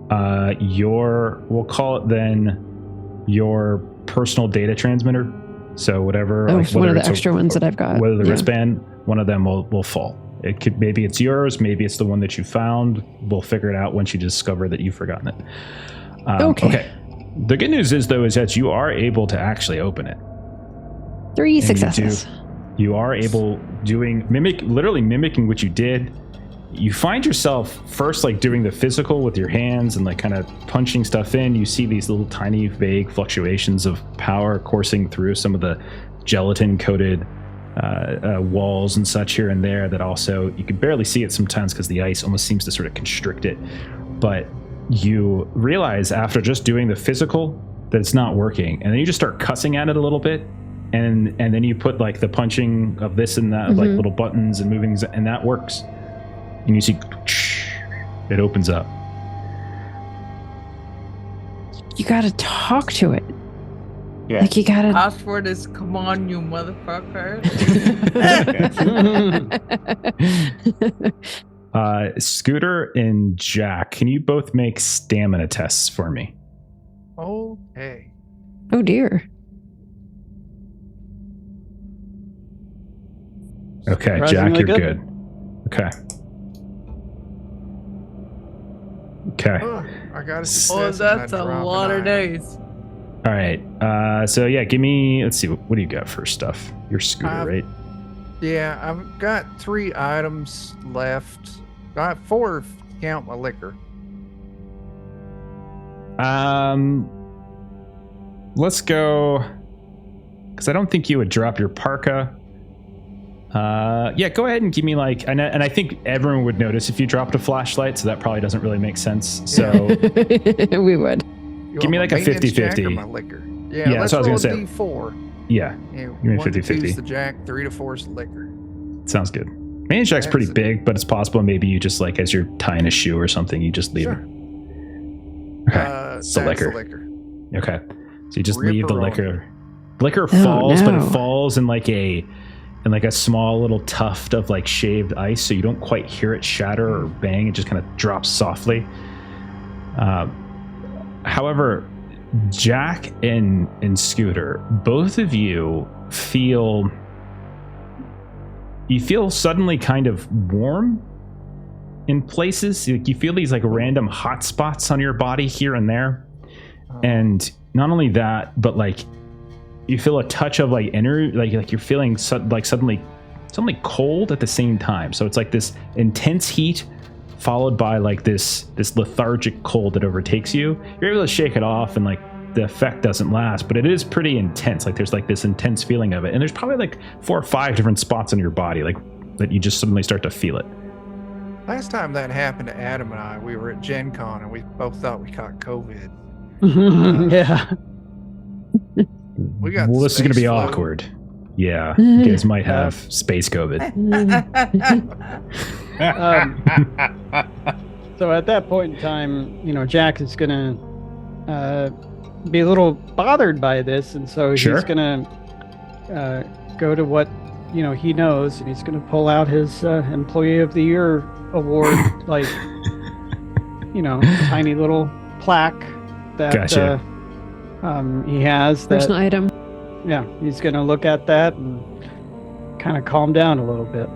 We'll call it then your personal data transmitter. So whatever. One of the extra ones that I've got. Whether the wristband, one of them will fall. It could, maybe it's yours, maybe it's the one that you found. We'll figure it out once you discover that you've forgotten it. Okay. The good news is that you are able to actually open it. 3 successes. You are able literally mimicking what you did. You find yourself first like doing the physical with your hands and like kind of punching stuff in. You see these little tiny vague fluctuations of power coursing through some of the gelatin coated walls and such here and there that also you can barely see it sometimes because the ice almost seems to sort of constrict it. But you realize after just doing the physical that it's not working, and then you just start cussing at it a little bit. And then you put like the punching of this and that, like little buttons and moving, and that works. And you see it opens up. you gotta talk to it. Yeah. Like you gotta. Password is come on, you motherfucker. Scooter and Jack, can you both make stamina tests for me? Okay. Oh dear. Okay, Jack, Surprisingly you're good. good. Okay. Okay. Oh, I got a success. Oh, and that's I a drop lot an of item. days. All right. So yeah, give me. Let's see. What do you got for stuff? Your Scooter, right? Yeah, I've got 3 items left. I have 4 if you count my liquor. Let's go. Because I don't think you would drop your parka. Yeah, go ahead and give me like, and I think everyone would notice if you dropped a flashlight, so that probably doesn't really make sense. So We would. You Give me want like my a maintenance jack 50-50. or my liquor? Yeah, Yeah, let's that's what I roll was a gonna say. D4. yeah, Yeah, me 1 to 2 50-50. is the jack, 3 to 4 is the liquor. sounds good. Manage jack's pretty That's- big, but it's possible maybe you just like as you're tying a shoe or something, you just leave Sure. it. Okay, That's the liquor. the liquor. Okay, so you just leave the Ripperoni. liquor. Liquor falls, but no. it falls in like a small little tuft of like shaved ice, so you don't quite hear it shatter or bang. It just kind of drops softly. However, Jack and Scooter, both of you feel suddenly kind of warm in places. Like you feel these like random hot spots on your body here and there. And not only that, but like you feel a touch of like energy, like you're feeling suddenly cold at the same time. So it's like this intense heat followed by like this lethargic cold that overtakes you. You're able to shake it off and like the effect doesn't last, but it is pretty intense. Like there's like this intense feeling of it. And there's probably like 4 or 5 different spots on your body like that you just suddenly start to feel it. Last time that happened to Adam and I, we were at Gen Con and we both thought we caught COVID. Yeah. We got Well, this is going to be space flu. awkward. Yeah, you guys might Yeah. have space COVID. So at that point in time, Jack is gonna be a little bothered by this, and so Sure. he's gonna go to what he knows, and he's gonna pull out his Employee of the Year award, like tiny little plaque that Gotcha. he has. That, Personal item. yeah, he's gonna look at that and kind of calm down a little bit.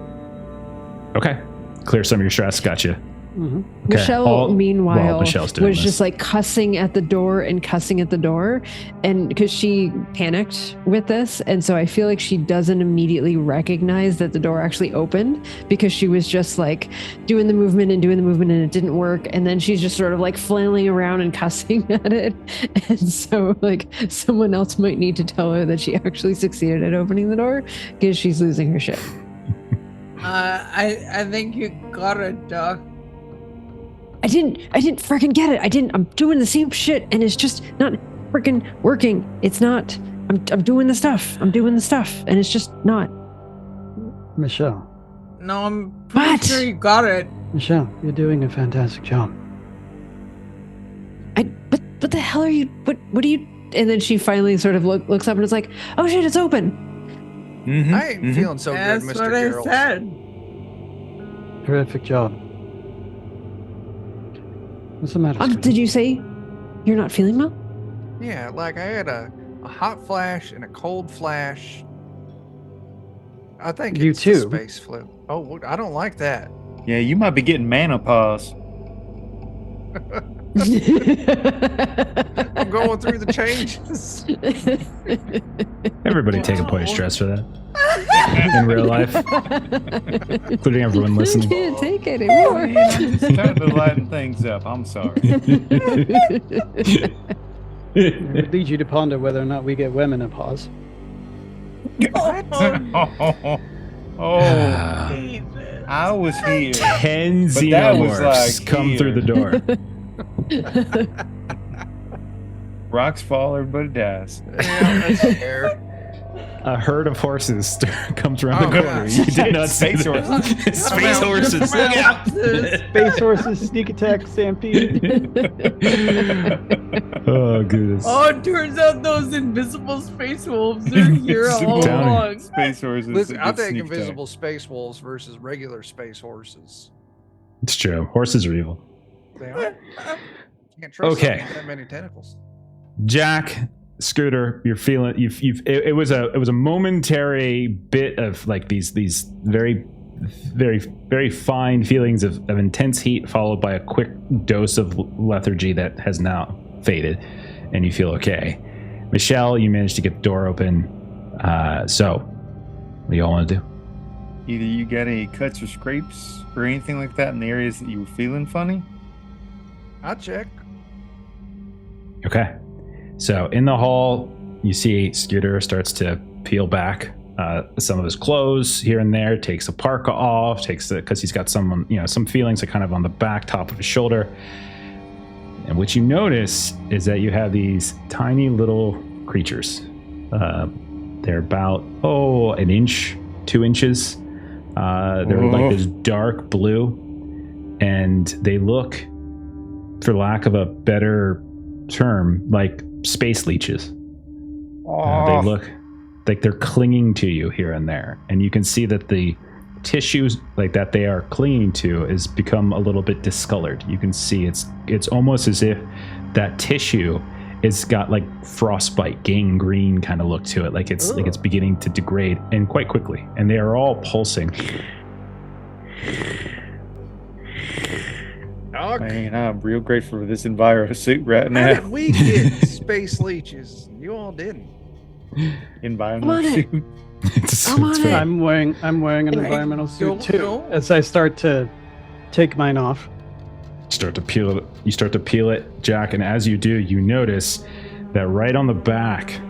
Okay, clear some of your stress. Gotcha. Mm-hmm. Okay. Michelle, meanwhile, while Michelle's doing was this. just like cussing at the door, and because she panicked with this, and so I feel like she doesn't immediately recognize that the door actually opened because she was just like doing the movement and it didn't work, and then she's just sort of like flailing around and cussing at it, and so like someone else might need to tell her that she actually succeeded at opening the door because she's losing her shit. I think you got it, Doc. I didn't freaking get it. I'm doing the same shit and it's just not freaking working. It's not. I'm doing the stuff. And it's just not. Michelle, No, I'm pretty What? sure you got it. Michelle, you're doing a fantastic job. What the hell are you, what are you? And then she finally sort of looks up and is like, oh shit, it's open. Mhm, I ain't mhm. feeling so That's good, Mr. what I Gerald. said. Terrific job. What's the matter? Scooter? Did you say you're not feeling well? Yeah, like I had a hot flash and a cold flash. I think You it's the too. space flu. Oh, I don't like that. Yeah, you might be getting menopause. I'm going through the changes. Everybody take a point of stress for that in real life, including everyone I listening. can't take it anymore. I'm just trying to lighten things up. I'm sorry. It would lead you to ponder whether or not we get women a pause. Oh, I was here. 10 But that was xenomorphs like come through the door. Rocks fall, everybody dies. Yeah, that's fair. a herd of horses comes around the corner. God. You did not see Space this. horses. Space horses. Look out! Space horses, sneak attack, stampede. Oh goodness. Oh, it turns out those invisible space wolves are here all Down. along. Space horses. Listen, that I'll get take sneak attack. invisible space wolves versus regular space horses. It's true. Horses are evil. They are. Can't trust Okay. them with that many tentacles. Jack, Scooter, you're feeling it was a momentary bit of like these very very fine feelings of intense heat followed by a quick dose of lethargy that has now faded and you feel okay. Michelle, you managed to get the door open. So what do you all want to do? Either you got any cuts or scrapes or anything like that in the areas that you were feeling funny. I'll check. Okay. So in the hall, you see Scooter starts to peel back some of his clothes here and there, takes a parka off, because he's got some feelings are kind of on the back top of his shoulder. And what you notice is that you have these tiny little creatures. They're about, an inch, 2 inches. They're like this dark blue, and they look, for lack of a better term, like space leeches. They look like they're clinging to you here and there, and you can see that the tissues like that they are clinging to is become a little bit discolored. You can see it's almost as if that tissue it's got like frostbite, gangrene kind of look to it, like it's beginning to degrade, and quite quickly. And they are all pulsing. Dog. Man, I'm real grateful for this Enviro suit right How now. did we get space leeches? You all didn't. Environmental Come on suit. I'm on it. I'm wearing an environmental suit Don't- too. don't. As I start to take mine off. You start to peel it, Jack, and as you do, you notice that right on the back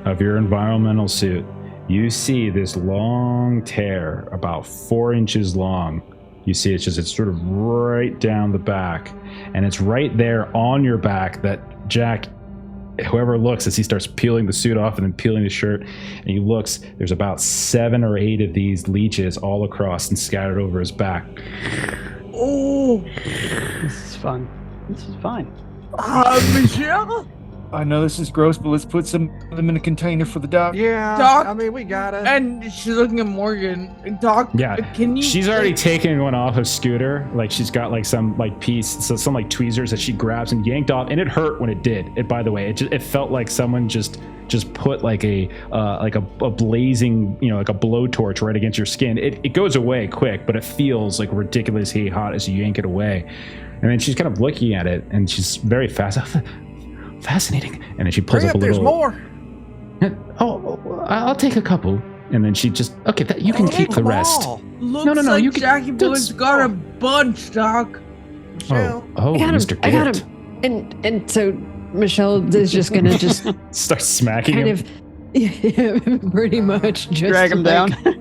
of your environmental suit, you see this long tear, about 4 inches long. You see it's sort of right down the back, and it's right there on your back that Jack, whoever looks as he starts peeling the suit off and then peeling the shirt, and he looks, there's about 7 or 8 of these leeches all across and scattered over his back. Oh, This is fun. This is fine. Michelle? I know this is gross, but let's put some of them in a container for the doc. Yeah. Doc. I mean, we gotta. And she's looking at Morgan. Doc, Yeah, can you... she's already taken one off of Scooter. Like she's got like some like piece, so some like tweezers that she grabs and yanked off, and it hurt when it did. It, by the way, it felt like someone just put like a blazing, like a blowtorch right against your skin. It goes away quick, but it feels like ridiculously hot as you yank it away. And then she's kind of looking at it, and she's very fascinating. And then she pulls Hurry up up, a there's little. more. Oh, I'll take a couple. And then she just you can keep the them rest. all. Looks No, like you can- Jackie Boy's that's- got a bunch, Doc. Michelle. Oh, I got Mr. him. I got Garrett. him. And so Michelle is just gonna just Start smacking kind him. of pretty much just Drag him like- down.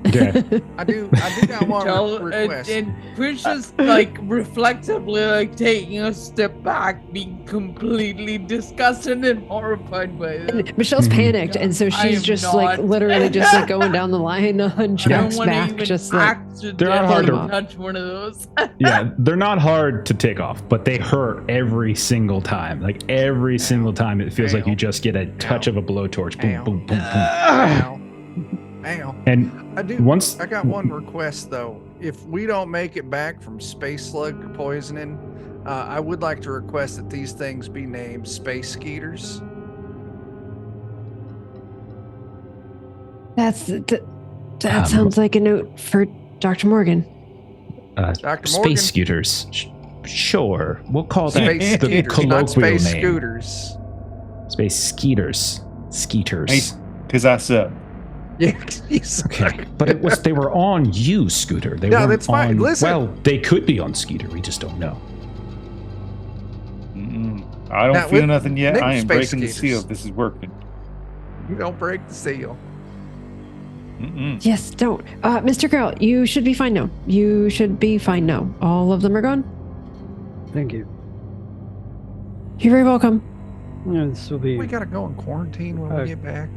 Okay. I do got one Michelle, request. and Chris just like reflexively like taking a step back, being completely disgusted and horrified by this. And Michelle's Mhm. panicked, and so I she's am just not. like literally just like going down the line on I don't Jack's want to back, even just like They're not hard accidentally to- touch one of those. Yeah, they're not hard to take off, but they hurt every single time. Like every single time, it feels like you just get a touch of a blowtorch. Boom, Ow. boom, boom, boom. Ow. Ow. And I got one request though. If we don't make it back from space slug poisoning, I would like to request that these things be named space skeeters. that sounds like a note for Dr. Morgan. Dr. Morgan. space scooters. Sure, we'll call that Space the skeeters, colloquial not space name. scooters. Space skeeters. Skeeters. Hey, because I suck. Yeah, Jesus. Okay, but they were on you, Scooter. They Yeah, weren't that's fine. on- Listen. Well, they could be on Skeeter. We just don't know. I don't Now, feel with nothing yet. them I am space breaking the skaters. seal. This is working. You don't break the seal. Yes, don't. Mr. Girl, you should be fine now. You should be fine now. All of them are gone. Thank you. You're very welcome. Yeah, this will be We gotta go in quarantine when we get back.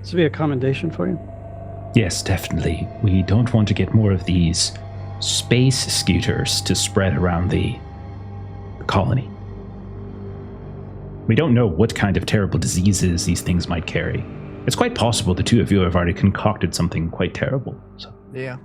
This will be a commendation for you. Yes, definitely. We don't want to get more of these space scooters to spread around the colony. We don't know what kind of terrible diseases these things might carry. It's quite possible the two of you have already concocted something quite terrible. So. Yeah.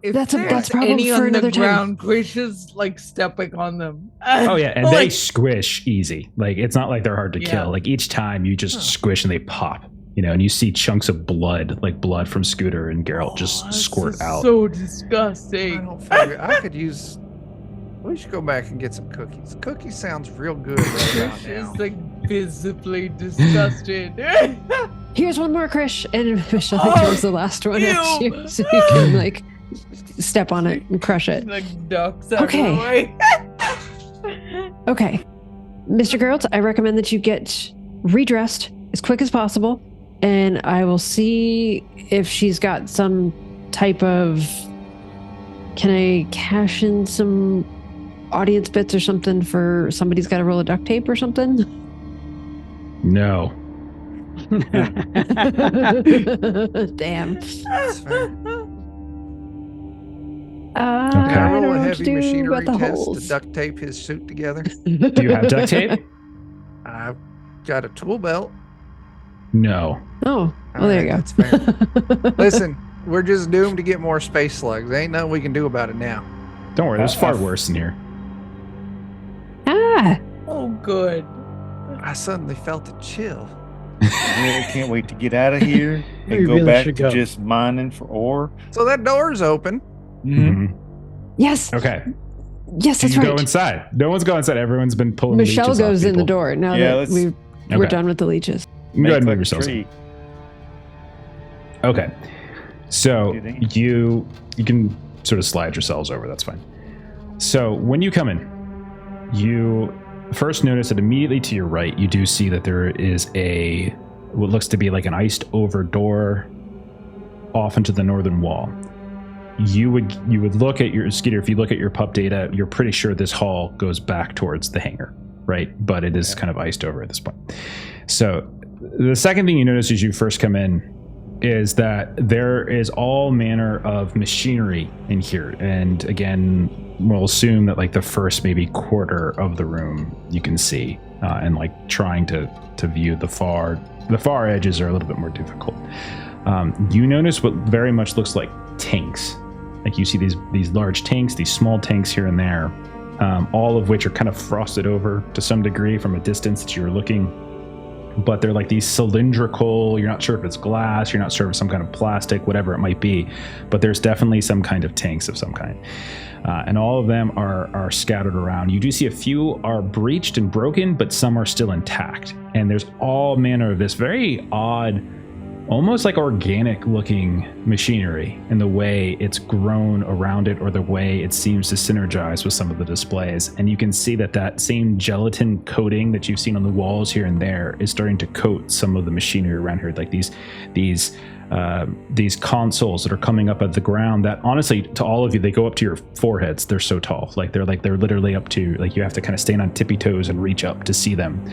If That's a there's problem any for on another the ground, Grish is like stepping on them. Oh yeah, and Like- they squish easy. Like it's not like they're hard to Yeah. kill. Like each time you just squish and they pop. You know, and you see chunks of blood, like blood from Scooter and Geralt, just this squirt is out. So I disgusting. don't figure. I could use. We should go back and get some cookies. Cookies sounds real good right about Grish now. is like visibly disgusted. Here's one more, Krish. And Michelle Oh, throws the last one at ew. you so you can like step on it and crush it. like ducks out Okay. of the way. Okay. Mr. Geralt, I recommend that you get redressed as quick as possible. And I will see if she's got some type of. Can I cash in some audience bits or something for somebody's got to roll a duct tape or something? No. Damn. That's fair. Okay. Can I I roll don't a know what to heavy do machinery about the test holes. to duct tape his suit together? Do you have duct tape? I've got a tool belt. No. Oh, well, there you go. That's fair. Listen, we're just doomed to get more space slugs. There ain't nothing we can do about it now. Don't worry, there's far worse in here. Ah, Oh, good. I suddenly felt a chill. I can't wait to get out of here We and go really back should to go. just mining for ore. So that door's open. Mhm. yes. Okay. Yes, Do that's you right. go inside? No one's going inside. Everyone's been pulling Michelle leeches off goes in the people. door now Yeah, that let's- we're Okay. done with the leeches. You can go ahead and Make move like a yourselves in. tree. Okay. So Do they? you can sort of slide yourselves over. That's fine. So when you come in, you first notice that immediately to your right, you do see that there is what looks to be like an iced over door off into the northern wall. You would look at your Skeeter. If you look at your pup data, you're pretty sure this hall goes back towards the hangar, right? But it is kind of iced over at this point. So the second thing you notice as you first come in is that there is all manner of machinery in here. And again, we'll assume that like the first maybe quarter of the room you can see, and like trying to view the far edges are a little bit more difficult. You notice what very much looks like tanks. Like you see these large tanks, these small tanks here and there, all of which are kind of frosted over to some degree from a distance that you're looking. But they're like these cylindrical, you're not sure if it's glass, you're not sure if it's some kind of plastic, whatever it might be, but there's definitely some kind of tanks of some kind. And all of them are scattered around. You do see a few are breached and broken, but some are still intact. And there's all manner of this very odd, almost like organic looking machinery in the way it's grown around it or the way it seems to synergize with some of the displays. And you can see that same gelatin coating that you've seen on the walls here and there is starting to coat some of the machinery around here, like these consoles that are coming up at the ground that honestly to all of you, they go up to your foreheads. They're so tall, they're literally up to, like, you have to kind of stand on tippy toes and reach up to see them.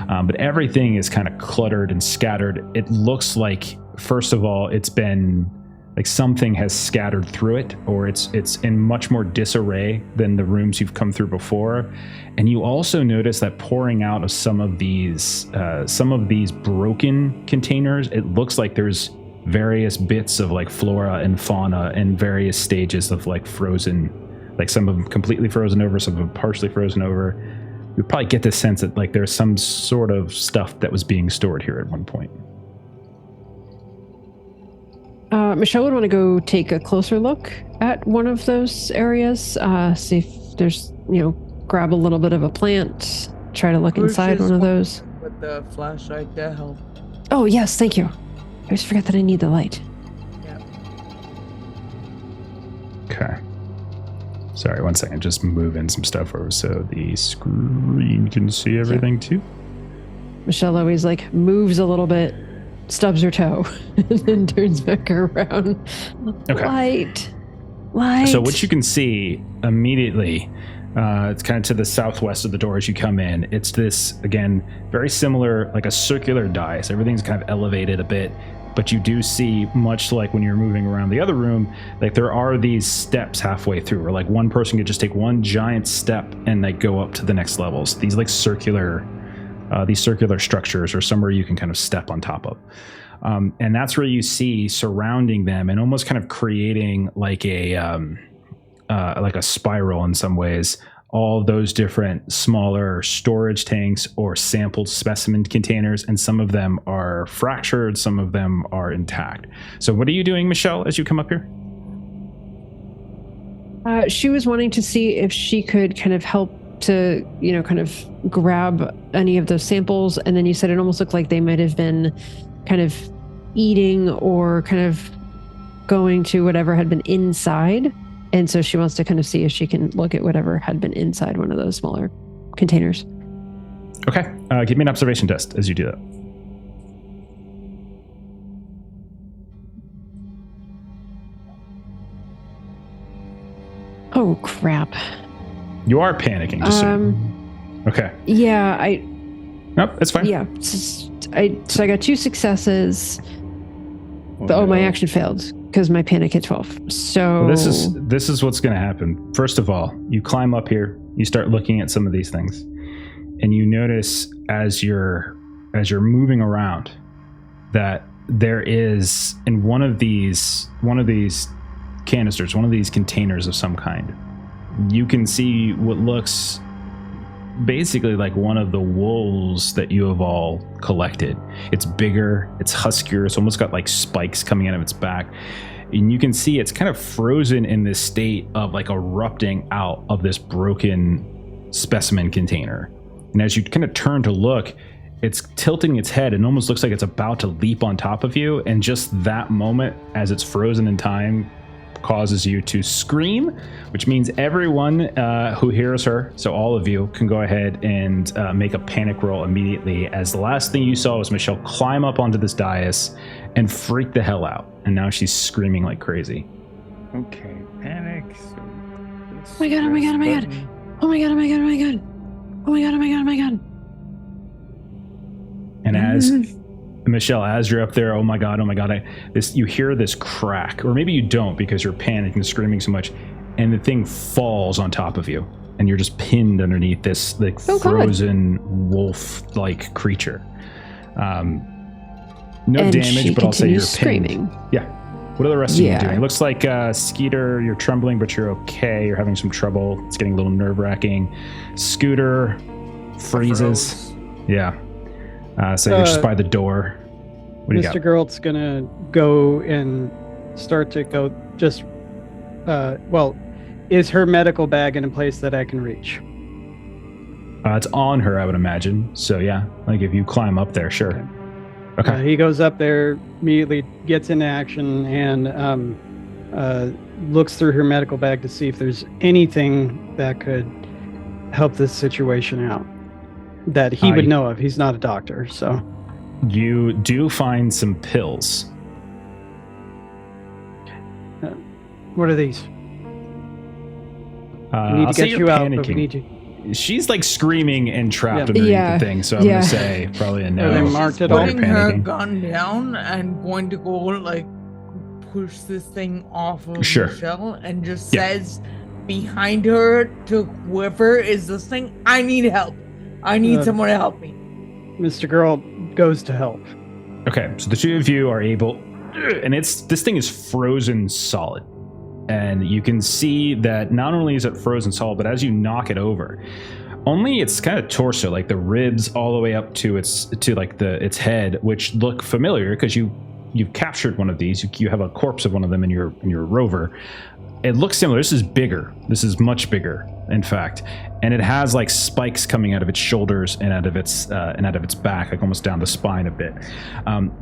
But everything is kind of cluttered and scattered. It looks like, first of all, it's been like something has scattered through it, or it's in much more disarray than the rooms you've come through before. And you also notice that pouring out of some of these broken containers, it looks like there's various bits of like flora and fauna in various stages of like frozen, like some of them completely frozen over, some of them partially frozen over. You probably get the sense that like there's some sort of stuff that was being stored here at one point. Michelle would want to go take a closer look at one of those areas, see if there's, grab a little bit of a plant, try to look inside one of those. With the flashlight to help. Oh, yes, thank you. I just forgot that I need the light. Yeah. Okay. Sorry, one second. Just moving some stuff over so the screen can see everything too. Michelle always moves a little bit, stubs her toe, and then turns back around. Okay. Light. So what you can see immediately, it's kind of to the southwest of the door as you come in. It's this, again, very similar, like a circular dais. Everything's kind of elevated a bit. but you do see, much like when you're moving around the other room, like there are these steps halfway through, where like one person could just take one giant step and like go up to the next levels. These like circular structures, or somewhere you can kind of step on top of. And that's where you see surrounding them and almost kind of creating like a spiral in some ways, all those different smaller storage tanks or sampled specimen containers, and some of them are fractured, some of them are intact. So what are you doing, Michelle, as you come up here? She was wanting to see if she could kind of help to, kind of grab any of those samples. And then you said it almost looked like they might have been kind of eating or kind of going to whatever had been inside. And so she wants to kind of see if she can look at whatever had been inside one of those smaller containers. Okay. Give me an observation test as you do that. Oh, crap. You are panicking, just okay. Yeah, Nope, it's fine. Yeah. So I got 2 successes. But, my action failed because my panic hit 12. So well, this is what's going to happen. First of all, you climb up here, you start looking at some of these things, and you notice as you're moving around that there is in one of these canisters, one of these containers of some kind, you can see what looks basically like one of the wolves that you have all collected. It's bigger, it's huskier, it's almost got like spikes coming out of its back, and you can see it's kind of frozen in this state of like erupting out of this broken specimen container. And as you kind of turn to look, it's tilting its head and almost looks like it's about to leap on top of you, and just that moment as it's frozen in time causes you to scream, which means everyone who hears her, so all of you, can go ahead and make a panic roll immediately, as the last thing you saw was Michelle climb up onto this dais and freak the hell out, and now she's screaming like crazy. Okay, panic. So oh my god, oh my god, oh my god. Oh my god, oh my god, oh my god. Oh my god, oh my god, oh my god. And as Michelle, as you're up there, oh my god, you hear this crack, or maybe you don't because you're panicking and screaming so much, and the thing falls on top of you, and you're just pinned underneath this like frozen wolf-like creature. No and damage, but I'll say you're screaming. Pinned. Yeah. What are the rest of you doing? It looks like Skeeter, you're trembling, but you're okay. You're having some trouble. It's getting a little nerve-wracking. Scooter freezes. Yeah. So you're just by the door. What do you got? Mr. Geralt's gonna go and start to go just, is her medical bag in a place that I can reach? It's on her, I would imagine. So yeah, like if you climb up there, sure. Okay. He goes up there, immediately gets into action, and looks through her medical bag to see if there's anything that could help this situation out that he would know of. He's not a doctor, so. You do find some pills. What are these? We need to get you out, but we need you. She's like screaming and trapped underneath the thing, so I'm gonna say probably a no. Are they marked at all? Putting her gun down and going to go like push this thing off of Michelle, and just says behind her to whoever is listening, I need help. I need someone to help me. Mr. Geralt goes to help. Okay, so the two of you are able, and this thing is frozen solid. And you can see that not only is it frozen solid, but as you knock it over, only its kind of torso, like the ribs all the way up to its head, which look familiar because you've captured one of these. You have a corpse of one of them in your rover. It looks similar. This is bigger. This is much bigger, in fact, and it has like spikes coming out of its shoulders and out of its back, like almost down the spine a bit.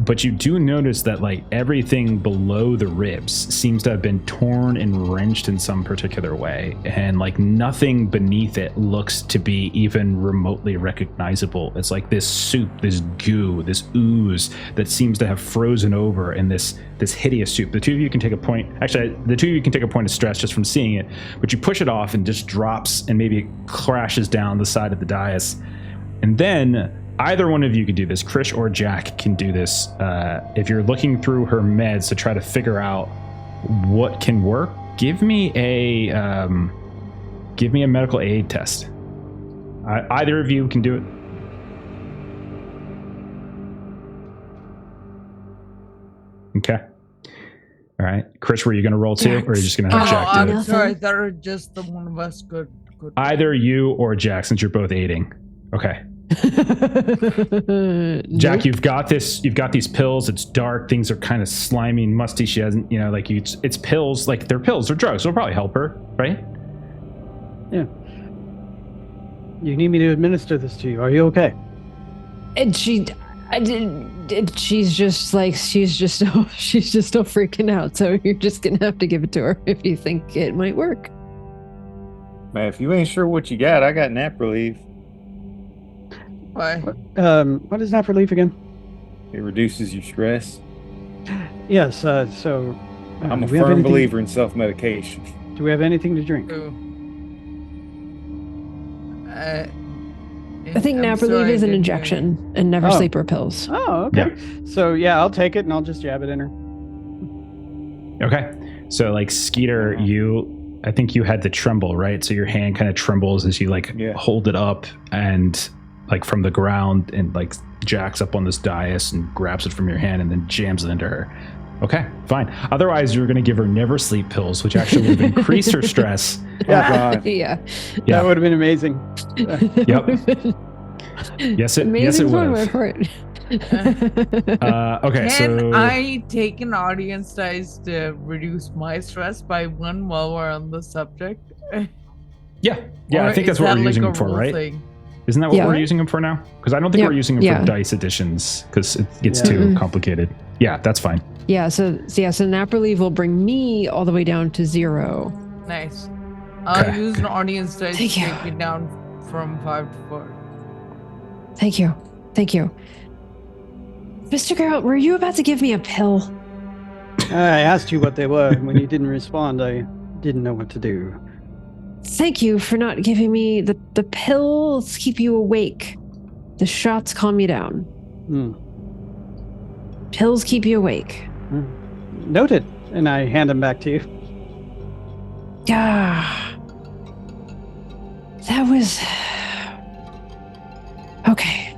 But you do notice that like everything below the ribs seems to have been torn and wrenched in some particular way, and like nothing beneath it looks to be even remotely recognizable. It's like this soup, this goo, this ooze that seems to have frozen over in this hideous soup. The two of you can take a point. Actually, the two of you can take a point of stress just from seeing it, but you push it off and just drops, and maybe it crashes down the side of the dais. And then either one of you could do this. Krish or Jack can do this. If you're looking through her meds to try to figure out what can work, give me a medical aid test. Either of you can do it. Okay. All right. Krish, were you going to roll too, or are you just going to have Jack do it? I'm sorry. I thought just the one of us could. Either you or Jack, since you're both aiding. Okay. Jack, you've got this. You've got these pills. It's dark. Things are kind of slimy and musty. She hasn't, it's pills. Like they're pills. They're drugs. It'll probably help her, right? Yeah. You need me to administer this to you. Are you okay? And she's just still freaking out. So you're just gonna have to give it to her if you think it might work. Man, if you ain't sure what you got, I got nap relief. Why? What is nap relief again? It reduces your stress. Yes. So I'm a firm believer in self-medication. Do we have anything to drink? I think nap relief is an injection and never sleeper pills. Oh, okay. Yeah. So yeah, I'll take it and I'll just jab it in her. Okay. So like Skeeter, I think you had the tremble, right? So your hand kind of trembles as you hold it up and like from the ground, and like Jack's up on this dais and grabs it from your hand and then jams it into her. Okay, fine. Otherwise, you're going to give her never sleep pills, which actually would have increased her stress. Yeah. Yeah. That would have been amazing. Yep. Yes, it would have. Okay, Can I take an audience dice to reduce my stress by one while we're on the subject? Yeah, I think that's what we're using them for, right? Thing? Isn't that what we're using them for now? Because I don't think we're using them for dice additions because it gets too complicated. Yeah, that's fine. Yeah, so nap relief will bring me all the way down to 0. Nice. I'll use an audience dice to take me down from 5 to 4. Thank you. Mr. Geralt, were you about to give me a pill? I asked you what they were. When you didn't respond, I didn't know what to do. Thank you for not giving me the pills. Keep you awake. The shots calm you down. Pills keep you awake. Noted. And I hand them back to you. Yeah. That was okay.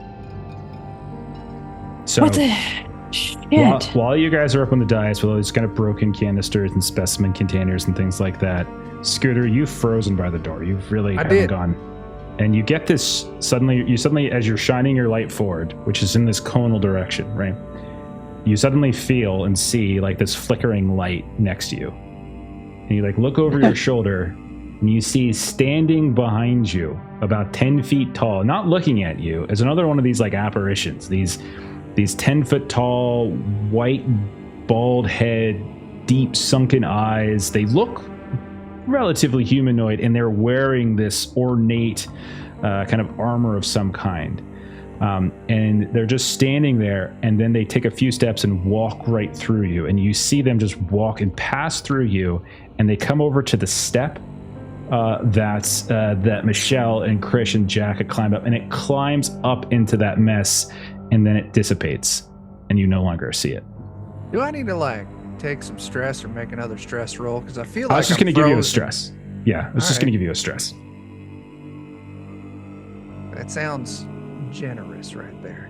So what the shit? While you guys are up on the dais with all these kind of broken canisters and specimen containers and things like that, Scooter, you've frozen by the door. You've really haven't gone. And you get this suddenly, as you're shining your light forward, which is in this conal direction, right? You suddenly feel and see like this flickering light next to you. And you like look over your shoulder and you see standing behind you about 10 feet tall, not looking at you, as another one of these like apparitions, these 10-foot tall, white, bald head, deep sunken eyes. They look relatively humanoid, and they're wearing this ornate kind of armor of some kind. And they're just standing there, and then they take a few steps and walk right through you, and you see them just walk and pass through you, and they come over to the step that Michelle and Krish and Jack had climbed up, and it climbs up into that mess, and then it dissipates, and you no longer see it. Do I need to take some stress or make another stress roll? Because I feel like I was just going to give you a stress. Yeah, I was just going to give you a stress. That sounds generous right there.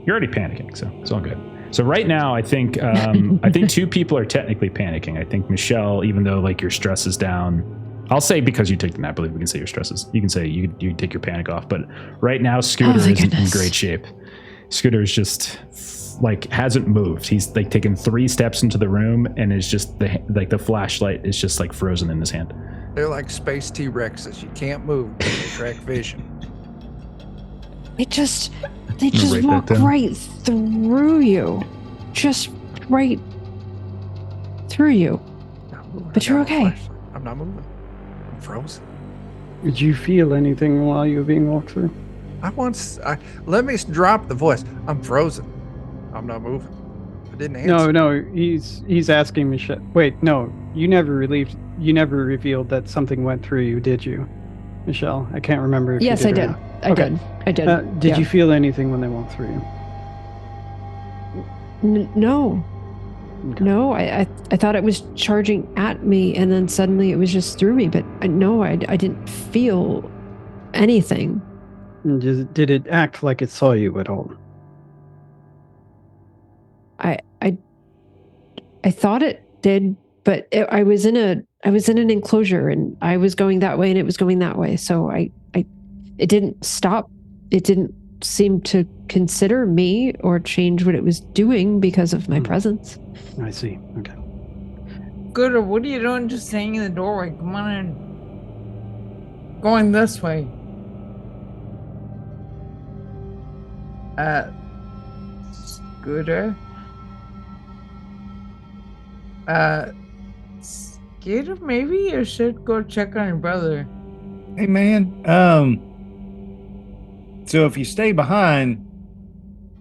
You're already panicking, so it's all good. So right now, I think I think 2 people are technically panicking. I think Michelle, even though like your stress is down, I'll say because you took the nap, I believe we can say your stress is. You can say you take your panic off. But right now, Scooter is in great shape. Scooter is just like hasn't moved. He's like taken 3 steps into the room and is just the flashlight is just like frozen in his hand. They're like space T-Rexes. You can't move. They track vision. They just walk right through you. Just right through you. But you're okay. I'm not moving. I'm frozen. Did you feel anything while you were being walked through? Let me drop the voice. I'm frozen. I'm not moving. I didn't answer. No, he's asking Michelle. Wait, no, you never revealed that something went through you, did you, Michelle? I can't remember if yes, you did I or did. not. I did. Did Yeah. you feel anything when they walked through you? No. Okay. No, I thought it was charging at me, and then suddenly it was just through me. But no, I didn't feel anything. Did it act like it saw you at all? I thought it did, but I was in an enclosure, and I was going that way, and it was going that way. So it didn't stop. It didn't seem to consider me or change what it was doing because of my presence. I see. Okay. Good, what are you doing just staying in the doorway? Come on in. Going this way. Scooter? Scooter, maybe you should go check on your brother. Hey, man. So if you stay behind,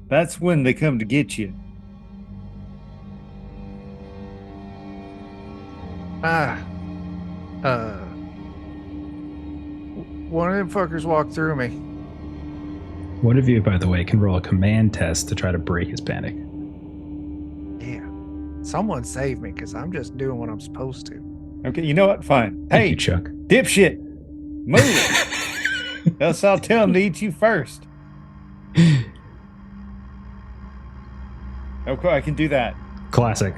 that's when they come to get you. One of them fuckers walked through me. One of you, by the way, can roll a command test to try to break his panic. Yeah. Someone save me, because I'm just doing what I'm supposed to. Okay, you know what? Fine. Thank Hey, you, Chuck. dipshit. Move. Else I'll tell them to eat you first. Okay, I can do that. Classic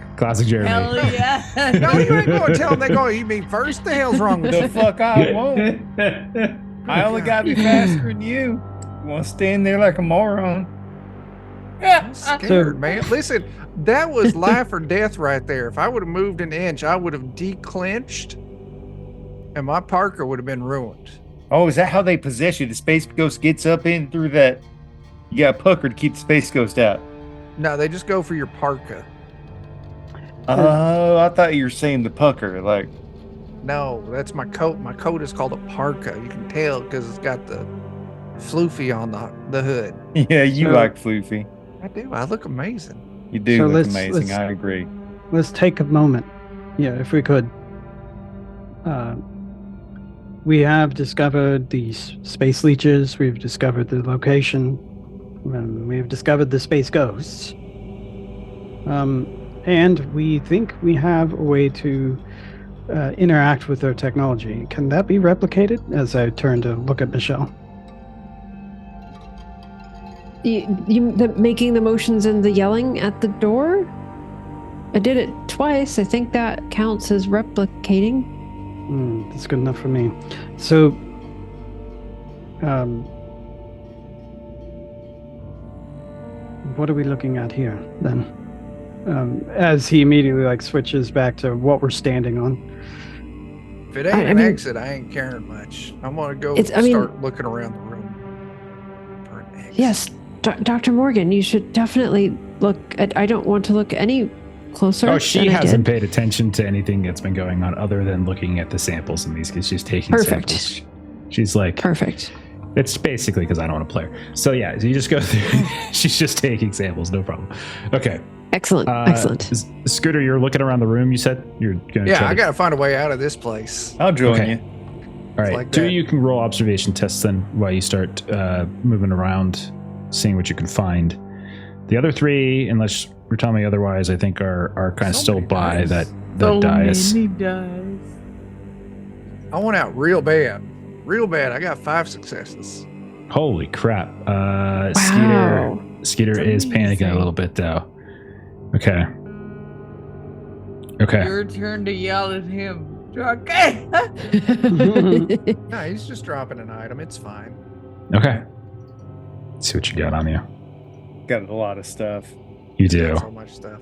Jeremy. Hell yeah. No, you ain't going to tell them they're going to eat me first. The hell's wrong with The you? fuck I won't. I only got to be faster than you. You want to stand there like a moron? I'm scared, man. Listen, that was life or death right there. If I would have moved an inch, I would have declenched, and my Parker would have been ruined. Oh, is that how they possess you? The Space Ghost gets up in through that. You got pucker to keep the Space Ghost out. No, they just go for your parka. Oh, I thought you were saying the pucker. Like, No, that's my coat. My coat is called a parka. You can tell because it's got the floofy on the hood. yeah, you So- like floofy. I do. I look amazing. You do So look let's- amazing. let's- I agree. Let's take a moment. Yeah, if we could. We have discovered these space leeches. We've discovered the location. We've discovered the space ghosts. And we think we have a way to interact with their technology. Can that be replicated? As I turn to look at Michelle. Making the motions and the yelling at the door? I did it twice. I think that counts as replicating. That's good enough for me. So, what are we looking at here then? As he immediately switches back to what we're standing on. If it ain't an exit, I ain't caring much. I'm gonna go start looking around the room for an exit. Yes, Dr. Morgan, you should definitely look at. I don't want to look any closer. Oh, she than I hasn't did. paid attention to anything that's been going on other than looking at the samples in these because she's taking Perfect. samples. She's like, Perfect. it's basically because I don't want to play her. So yeah, so you just go through. She's just taking samples, no problem. Okay. Excellent. Excellent. Scooter, you're looking around the room. You said you're going to. Yeah, I gotta find a way out of this place. I'll join Okay. you. All right, like two that. of you can roll observation tests then while you start moving around, seeing what you can find. The other three, unless you're telling me otherwise, I think are kind of So still many by dice. that So dais. many dice. I want out real bad. Real bad. I got 5 successes. Holy crap! Wow. Skeeter That's is panicking a amazing. little bit though. Okay. Okay. Your turn to yell at him. Okay. No, he's just dropping an item. It's fine. Okay. Let's see what you got on you. Got a lot of stuff. You do. Got so much stuff.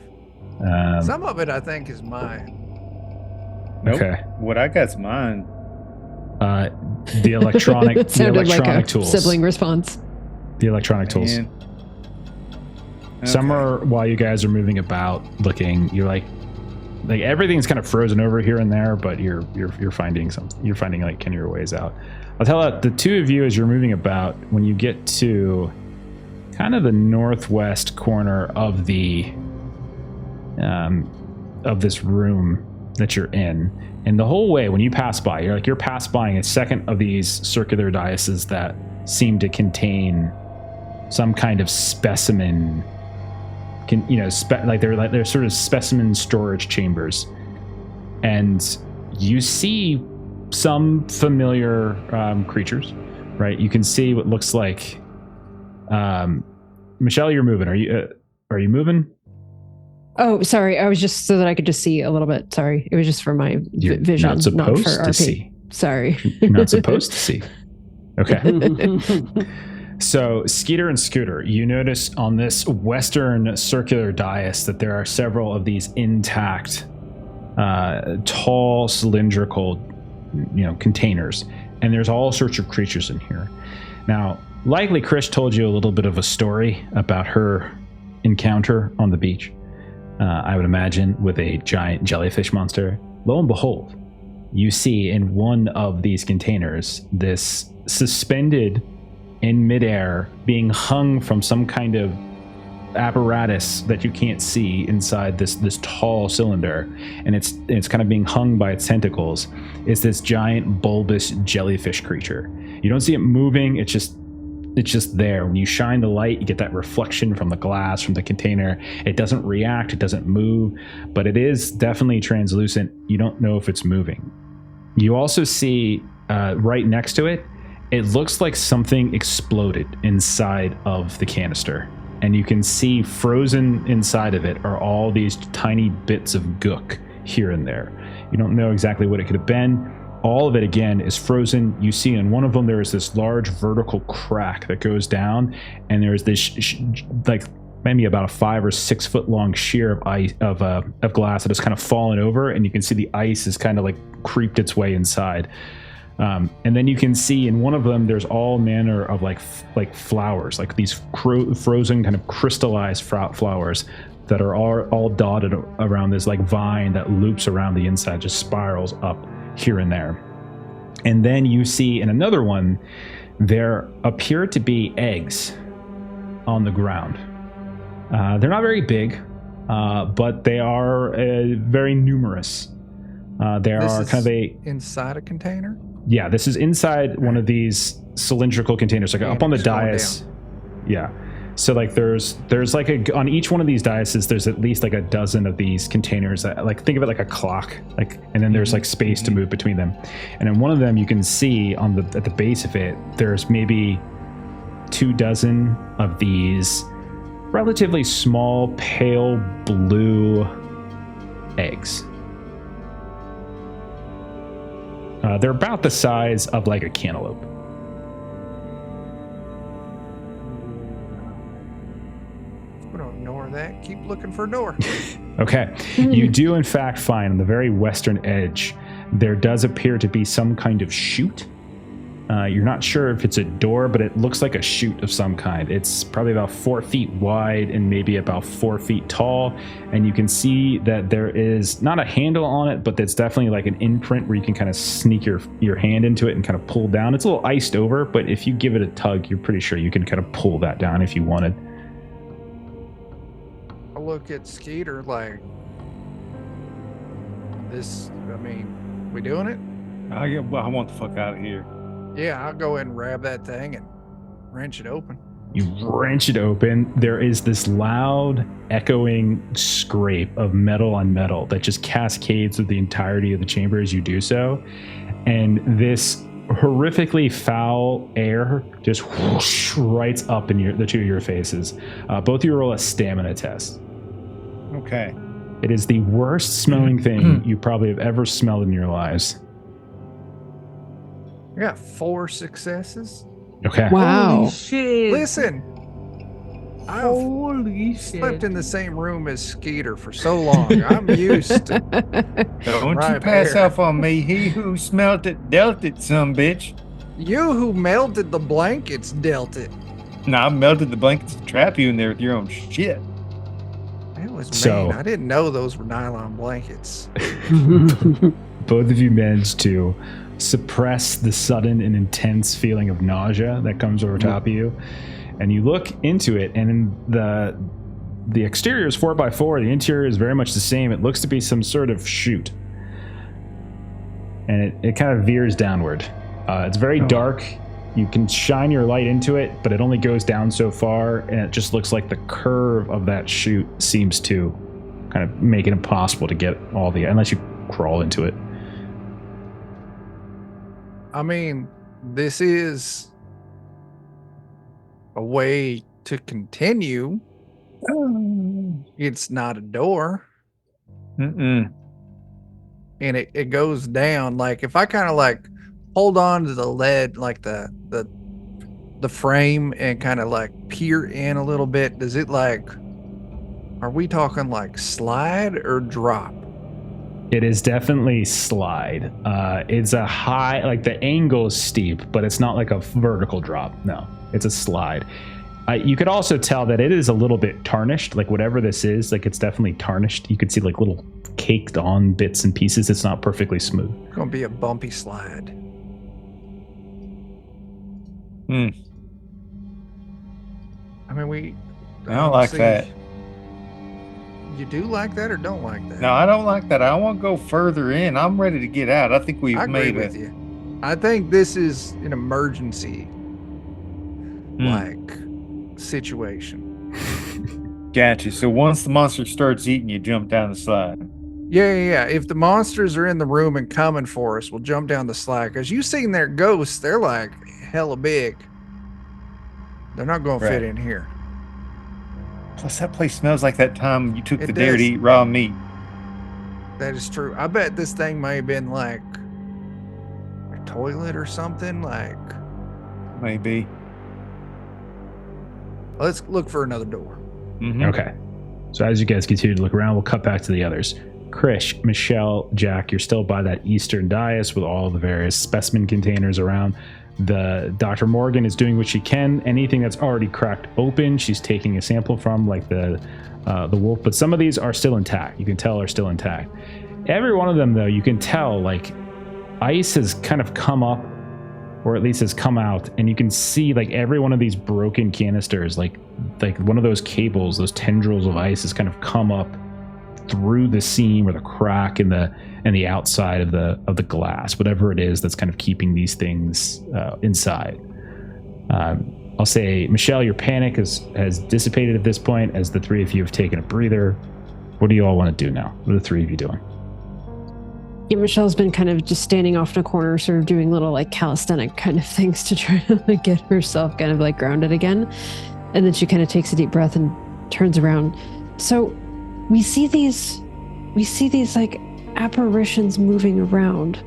Um, Some of it I think is mine. Nope. Okay. What I got's mine. The electronic, That the sounded like electronic a tools. sibling response. The electronic tools. Man. Some Okay. are while you guys are moving about, looking. You're like everything's kind of frozen over here and there, but you're finding something. You're finding like kind of your ways out. I'll tell you, the two of you as you're moving about, when you get to kind of the northwest corner of the of this room that you're in, and the whole way when you pass by, you're past buying a second of these circular daises that seem to contain some kind of specimen. They're sort of specimen storage chambers, and you see some familiar creatures. Right, you can see what looks like. Michelle, you're moving. Are you moving? Oh, sorry. I was just so that I could just see a little bit. Sorry, it was just for my vision, not supposed for to RP. see. Sorry, You're not supposed to see. Okay. So, Skeeter and Scooter, you notice on this western circular dais that there are several of these intact, tall, cylindrical, containers, and there's all sorts of creatures in here. Now, likely Krish told you a little bit of a story about her encounter on the beach. I would imagine with a giant jellyfish monster. Lo and behold, you see in one of these containers this suspended in midair, being hung from some kind of apparatus that you can't see inside this tall cylinder, and it's kind of being hung by its tentacles, is this giant bulbous jellyfish creature. You don't see it moving, it's just there. When you shine the light, you get that reflection from the glass, from the container. It doesn't react, it doesn't move, but it is definitely translucent. You don't know if it's moving. You also see right next to it, it looks like something exploded inside of the canister. And you can see frozen inside of it are all these tiny bits of gook here and there. You don't know exactly what it could have been. All of it, again, is frozen. You see in one of them, there is this large vertical crack that goes down, and there's this like maybe about a 5 or 6 foot long shear of ice of glass that has kind of fallen over, and you can see the ice is kind of like creeped its way inside. And then you can see in one of them, there's all manner of like flowers, like these frozen kind of crystallized flowers that are all dotted around this like vine that loops around the inside, just spirals up here and there. And then you see in another one, there appear to be eggs on the ground. They're not very big, but they are very numerous. Inside a container? Yeah, this is inside one of these cylindrical containers, like up on the dais. Yeah. So like there's like on each one of these daises, there's at least like a dozen of these containers that, like, think of it like a clock, like, and then there's like space to move between them. And in one of them, you can see at the base of it, there's maybe 24 of these relatively small, pale blue eggs. They're about the size of like a cantaloupe. We don't ignore that. Keep looking for a door. Okay. You do in fact find on the very western edge, there does appear to be some kind of chute. You're not sure if it's a door, but it looks like a chute of some kind. It's probably about 4 feet wide and maybe about 4 feet tall. And you can see that there is not a handle on it, but it's definitely like an imprint where you can kind of sneak your hand into it and kind of pull down. It's a little iced over, but if you give it a tug, you're pretty sure you can kind of pull that down if you wanted. I look at Skeeter like, we doing it? I want the fuck out of here. Yeah, I'll go ahead and grab that thing and wrench it open. You wrench it open. There is this loud, echoing scrape of metal on metal that just cascades through the entirety of the chamber as you do so. And this horrifically foul air just whoosh right up in the two of your faces. Both of you roll a stamina test. Okay. It is the worst smelling thing you probably have ever smelled in your lives. I got 4 successes. Okay. Wow. Holy shit. Listen, Holy I've shit. slept in the same room as Skeeter for so long. I'm used to Don't Right you pass there. off on me. He who smelt it dealt it, some bitch. You who melted the blankets dealt it. Nah, I melted the blankets to trap you in there with your own shit. That was So- mean. I didn't know those were nylon blankets. Both of you managed to suppress the sudden and intense feeling of nausea that comes over top of you. And you look into it, and the exterior is 4x4. The interior is very much the same. It looks to be some sort of chute. And it kind of veers downward. It's very dark. You can shine your light into it, but it only goes down so far, and it just looks like the curve of that chute seems to kind of make it impossible to get all the, unless you crawl into it. I mean, this is a way to continue. It's not a door. Mm-mm. And it goes down. Like, if I kind of like hold on to the lead, like the frame, and kind of like peer in a little bit, does it like, are we talking like slide or drop? It is definitely slide. It's a high, like the angle is steep, but it's not like a vertical drop. No, it's a slide. You could also tell that it is a little bit tarnished, like whatever this is, like it's definitely tarnished. You could see like little caked on bits and pieces. It's not perfectly smooth. It's gonna be a bumpy slide. I mean, I don't like that. You do like that or don't like that? No, I don't like that. I want to go further in. I'm ready to get out. I think we've I agree made with it. you. I think this is an emergency like situation. Gotcha. So once the monster starts eating, you jump down the slide. Yeah. If the monsters are in the room and coming for us, we'll jump down the slide. Because you've seen their ghosts. They're like hella big. They're not going to fit in here. Plus, that place smells like that time you took It the dare to does. eat raw meat. That is true. I bet this thing may have been like a toilet or something. Like, Maybe. let's look for another door. Mm-hmm. Okay. So as you guys continue to look around, we'll cut back to the others. Krish, Michelle, Jack, you're still by that eastern dais with all the various specimen containers around. The Dr. Morgan is doing what she can. Anything that's already cracked open, she's taking a sample from, like the wolf. But some of these are still intact. You can tell are still intact. Every one of them, though, you can tell like ice has kind of come up, or at least has come out, and you can see like every one of these broken canisters, like one of those cables, those tendrils of ice has kind of come up through the seam or the crack in the outside of the glass, whatever it is that's kind of keeping these things inside. I'll say, Michelle, your panic has dissipated at this point as the three of you have taken a breather. What do you all want to do now? What are the three of you doing? Yeah, Michelle's been kind of just standing off in a corner, sort of doing little like calisthenic kind of things to try to like get herself kind of like grounded again. And then she kind of takes a deep breath and turns around. So we see these like apparitions moving around,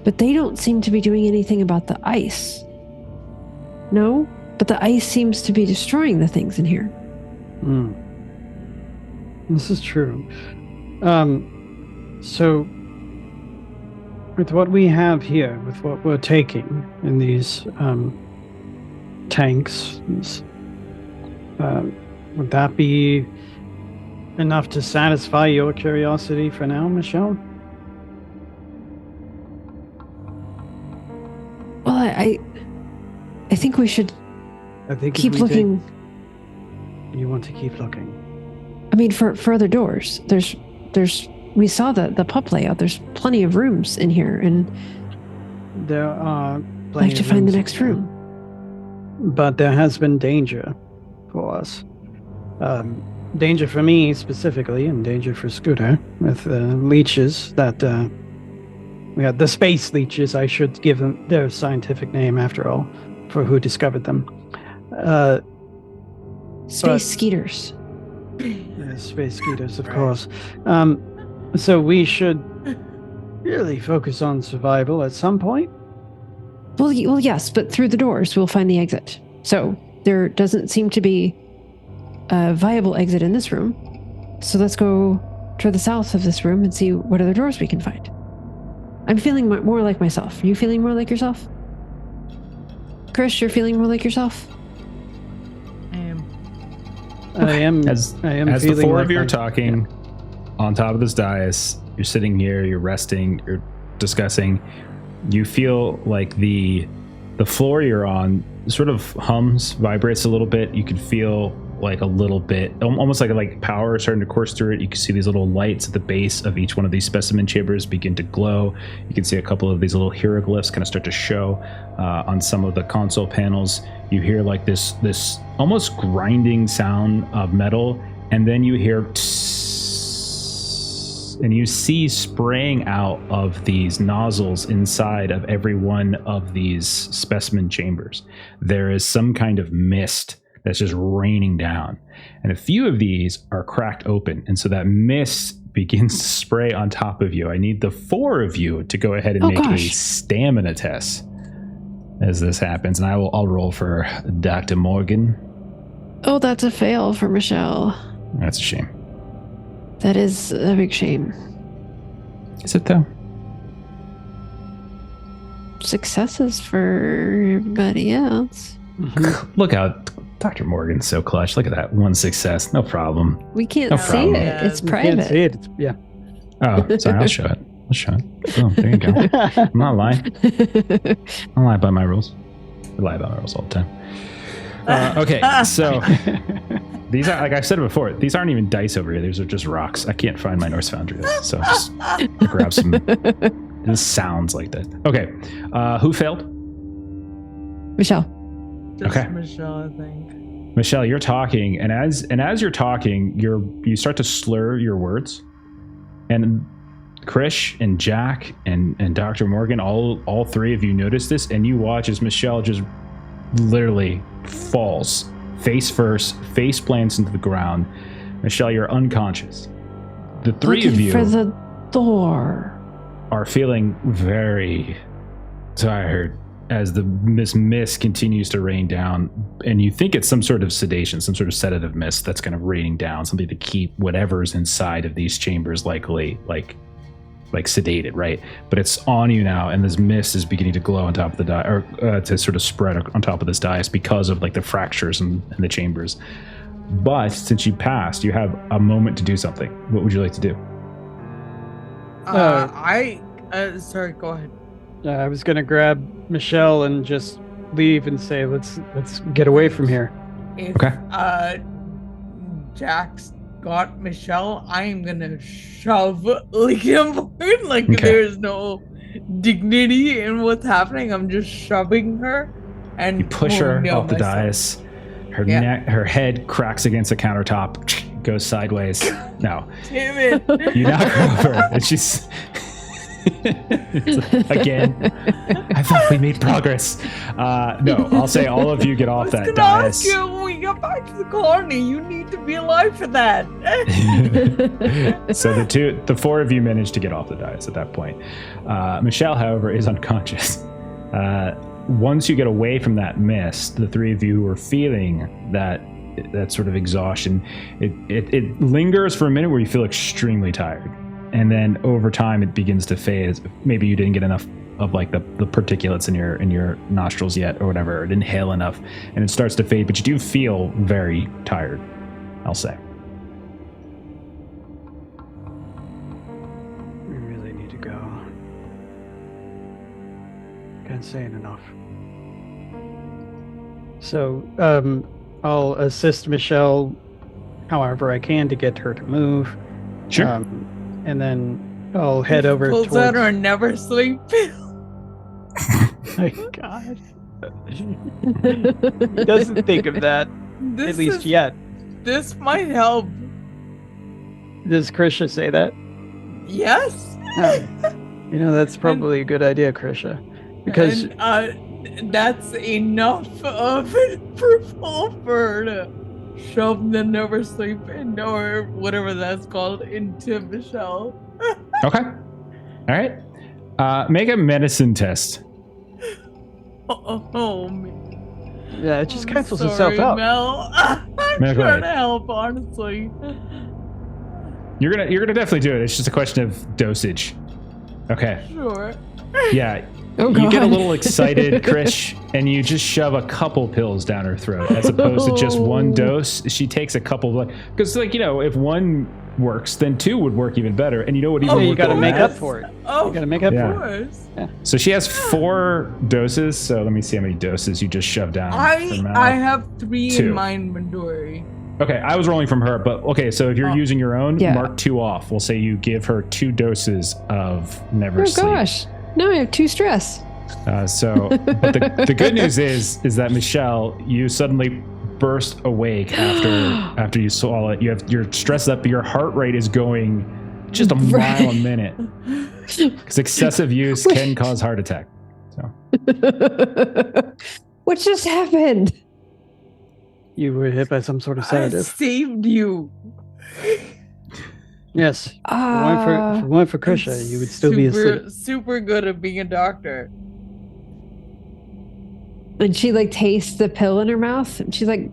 but they don't seem to be doing anything about the ice. No, but the ice seems to be destroying the things in here. This is true. So with what we have here, with what we're taking in these tanks, would that be enough to satisfy your curiosity for now, Michelle? Well, I think we should keep looking. You want to keep looking? I mean, for other doors. We saw the pub layout. There's plenty of rooms in here, and there are. I'd like to find the next room. But there has been danger for us. Danger for me specifically, and danger for Scooter with leeches that we had the space leeches. I should give them their scientific name after all, for who discovered them. Space skeeters. Space skeeters, of course. So we should really focus on survival at some point. Well, yes, but through the doors we'll find the exit. So there doesn't seem to be a viable exit in this room. So let's go to the south of this room and see what other doors we can find. I'm feeling more like myself. Are you feeling more like yourself? Chris, you're feeling more like yourself? I am. As the four of you are talking on top of this dais, you're sitting here, you're resting, you're discussing. You feel like the floor you're on sort of hums, vibrates a little bit. You can feel like a little bit, almost like power starting to course through it. You can see these little lights at the base of each one of these specimen chambers begin to glow. You can see a couple of these little hieroglyphs kind of start to show on some of the console panels. You hear like this almost grinding sound of metal, and then you hear and you see spraying out of these nozzles inside of every one of these specimen chambers. There is some kind of mist that's just raining down. And a few of these are cracked open. And so that mist begins to spray on top of you. I need the 4 of you to go ahead and make a stamina test as this happens. And I'll roll for Dr. Morgan. Oh, that's a fail for Michelle. That's a shame. That is a big shame. Is it though? Successes for everybody else. Look out. Dr. Morgan's so clutch. Look at that. 1 success. No problem. We can't No see problem. it. It's You private. can't see it. It's, yeah. Oh, sorry. I'll show it. Oh, there you go. I'm not lying. I lie by my rules. I lie about my rules all the time. Okay, so these are, like I said before, these aren't even dice over here. These are just rocks. I can't find my Norse Foundry, so just grab some. This sounds like that. Okay, who failed? Michelle. Just Okay. Michelle, I think. Michelle, you're talking, and as you're talking, you start to slur your words, and Krish and Jack and Dr. Morgan, all 3 of you notice this, and you watch as Michelle just literally falls face first, face plants into the ground. Michelle, you're unconscious. The 3 Looking of you for the door. are feeling very tired as the mist continues to rain down, and you think it's some sort of sedation, some sort of sedative mist that's kind of raining down, something to keep whatever's inside of these chambers likely like sedated, right? But it's on you now, and this mist is beginning to glow on top of the dais, or to sort of spread on top of this dais because of like the fractures in the chambers. But since you passed, you have a moment to do something. What would you like to do? Sorry, go ahead. I was gonna grab Michelle and just leave and say, let's get away from here. If, Okay. Jack's got Michelle, I am gonna shove him like Okay. there's no dignity in what's happening. I'm just shoving her and You push her pulling down off the myself. dais. Her Yeah. neck, her head cracks against the countertop, goes sideways. No, Damn it. you knock her over, and she's again. I thought we made progress. No, I'll say all of you get I off was that gonna dais. ask you when we get back to the colony. You need to be alive for that. So the 4 of you managed to get off the dais at that point. Michelle, however, is unconscious. Once you get away from that mist, the 3 of you who are feeling that sort of exhaustion, it lingers for a minute where you feel extremely tired, and then over time it begins to fade. Maybe you didn't get enough of like the particulates in your nostrils yet, or whatever, or didn't inhale enough, and it starts to fade. But you do feel very tired, I'll say. We really need to go. Can't say it enough. So, I'll assist Michelle however I can to get her to move. Sure. And then I'll head over Pulls towards... out her never sleep pill. My God. He doesn't think of that, at least yet. This might help. Does Krisha say that? Yes. You know, that's probably a good idea, Krisha. Because And, that's enough of it for her to shove the never sleep in, or whatever that's called, into Michelle. Okay. All right. Make a medicine test. Oh man. yeah, it just I'm cancels sorry, itself out. Mel. I'm Mel, go trying ahead. to help, honestly. You're gonna definitely do it. It's just a question of dosage. Okay. Sure. Yeah. Oh, You get a God. little excited, Krish, and you just shove a couple pills down her throat as opposed to just one dose. She takes a couple, because if one works, then 2 would work even better. And you know what? Even Oh, you worked got to than make that? up for it. Oh, You got to make up Yeah. of for it. course. So she has 4 doses. So let me see how many doses you just shoved down her mouth. I have 3 2. in my inventory. Okay, I was rolling from her, but okay, so if you're using your own, Yeah. mark 2 off. We'll say you give her 2 doses of Never Oh Sleep. gosh, now I have 2 stress. But the good news is that Michelle, you suddenly burst awake after you swallow it. You're stressed up, your heart rate is going just a mile a minute. Because excessive use can cause heart attack. So What just happened? You were hit by some sort of I sedative. saved you. Yes. If it weren't for Krisha, you would still be asleep. Super good at being a doctor. And she like tastes the pill in her mouth, and she's like,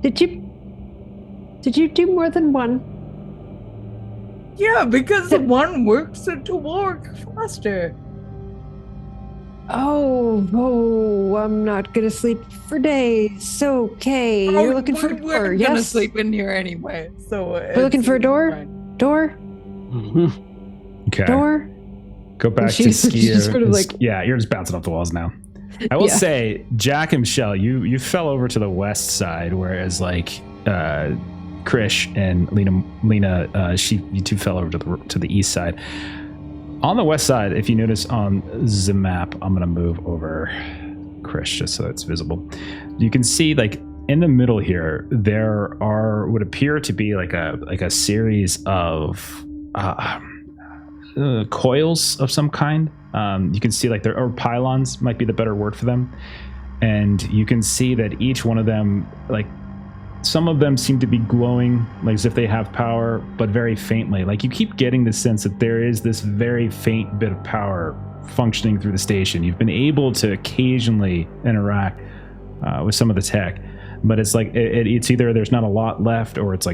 "Did you do more than one?" Yeah, because the one works to work faster. Oh, I'm not gonna sleep for days. Okay, you're looking for a door, We're gonna yes? sleep in here anyway, so We're looking for a door? fine. Door? okay, Door? go back to She's ski. just sort of like- yeah, you're just bouncing off the walls now. I will Yeah. say, Jack and Michelle, you fell over to the west side, whereas like Krish and Lena, you two fell over to the east side. On the west side, if you notice on the map, I'm gonna move over Krish just so it's visible. You can see like in the middle here, there are what appear to be like a series of coils of some kind. You can see like there are pylons, might be the better word for them, and you can see that each one of them, like some of them seem to be glowing like as if they have power, but very faintly. Like you keep getting the sense that there is this very faint bit of power functioning through the station. You've been able to occasionally interact with some of the tech, but it's like it's either there's not a lot left, or it's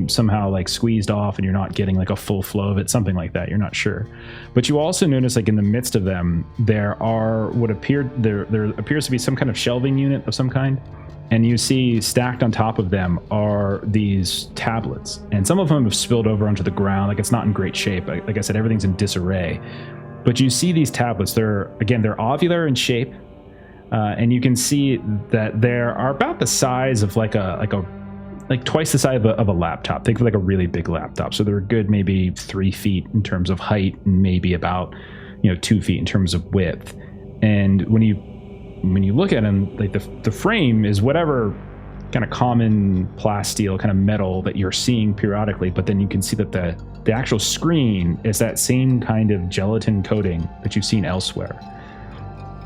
somehow like squeezed off, and you're not getting like a full flow of it, something like that. You're not sure. But you also notice like in the midst of them, there appears to be some kind of shelving unit of some kind. And you see stacked on top of them are these tablets, and some of them have spilled over onto the ground. Like it's not in great shape. Like I said, everything's in disarray. But you see these tablets. They're ovular in shape, and you can see that they are about the size of like twice the size of a laptop. Think of like a really big laptop. So they're a good maybe 3 feet in terms of height, and maybe about 2 feet in terms of width. And when you look at them, like the frame is whatever kind of common plasteel kind of metal that you're seeing periodically, but then you can see that the actual screen is that same kind of gelatin coating that you've seen elsewhere.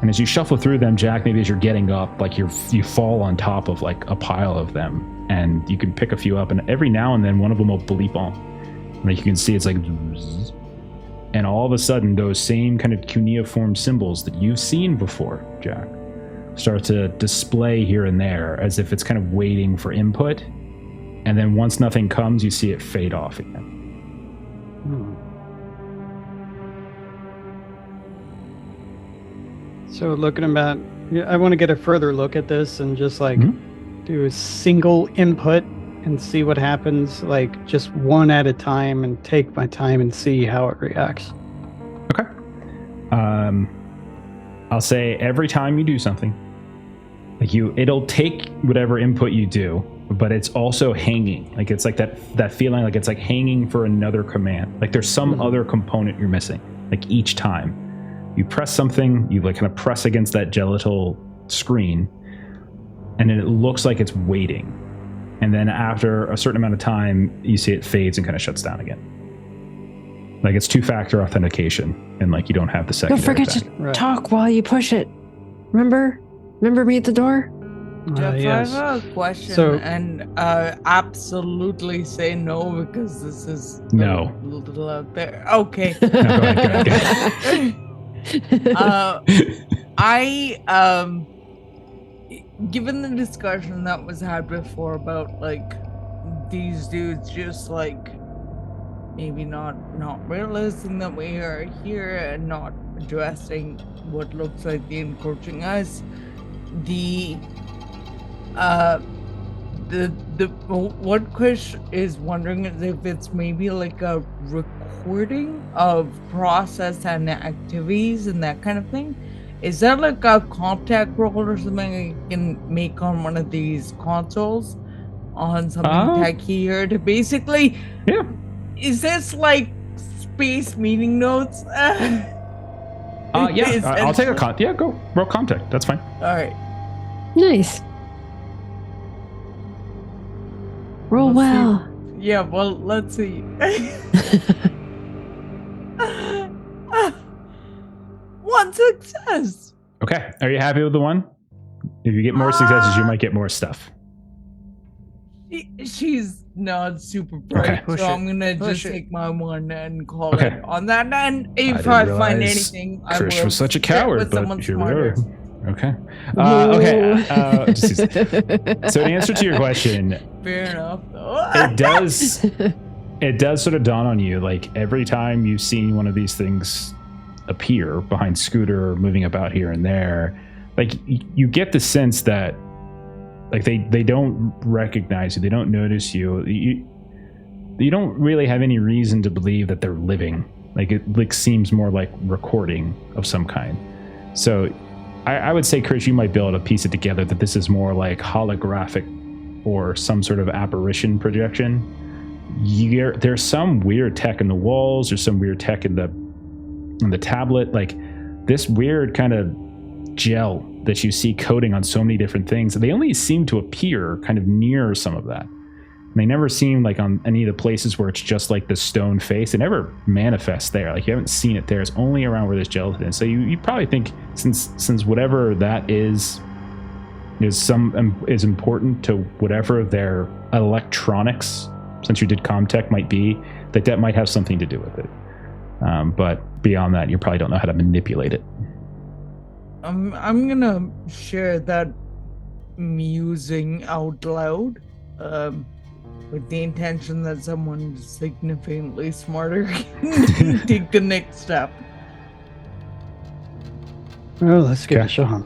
And as you shuffle through them, Jack, maybe as you're getting up, like you fall on top of like a pile of them, and you can pick a few up, and every now and then one of them will bleep on. Like you can see it's like, and all of a sudden those same kind of cuneiform symbols that you've seen before, Jack, start to display here and there as if it's kind of waiting for input. And then once nothing comes, you see it fade off again. So looking about, I want to get a further look at this and just like do a single input and see what happens, like just one at a time, and take my time and see how it reacts. Okay. I'll say every time you do something, like it'll take whatever input you do, but it's also hanging. Like it's like that feeling like it's like hanging for another command. Like there's some other component you're missing. Like each time you press something, you like kind of press against that gelatinal screen, and then it looks like it's waiting. And then after a certain amount of time, you see it fades and kind of shuts down again. Like it's 2-factor authentication, and like you don't have the secondary. Don't forget to talk while you push it. Remember me at the door? Jeff, Yes. I have a question, So- and absolutely say no, because this is No. a little out there. Okay. No, go ahead. Given the discussion that was had before about like these dudes just like maybe not realizing that we are here and not addressing what looks like the encroaching us, what Chris is wondering is if it's maybe like a recording of process and activities and that kind of thing. Is that like a contact roll or something you can make on one of these consoles on something techy here to basically. Yeah. Is this like space meeting notes? Yeah. I'll take a yeah. Go roll contact. That's fine. All right. Nice. Roll Let's well. see. Yeah. Well, let's see. One success. Okay. Are you happy with the one? If you get more successes, you might get more stuff. She's not super bright, Okay. so I'm gonna just take my one and call Okay. it on that. And if didn't I find realize anything, I Krish will was such a check coward, with but someone here we smarter. are. Okay. Okay. So to answer to your question, Fair enough, though. it does sort of dawn on you, like every time you see one of these things appear behind Scooter or moving about here and there, like you get the sense that like they don't recognize you, they don't notice you. You don't really have any reason to believe that they're living. Like it seems more like recording of some kind. So I would say, Chris, you might be able to piece it together that this is more like holographic or some sort of apparition projection. There's some weird tech in the walls, there's some weird tech in the tablet, like this weird kind of gel that you see coating on so many different things. They only seem to appear kind of near some of that. And they never seem like on any of the places where it's just like the stone face. It never manifests there. Like you haven't seen it there. It's only around where this gelatin is. So you probably think since whatever that is important to whatever their electronics, since you did Comtech, might be, that might have something to do with it. But beyond that, you probably don't know how to manipulate it. I'm gonna share that musing out loud, with the intention that someone significantly smarter can take the next step. Oh, let's give it a shot.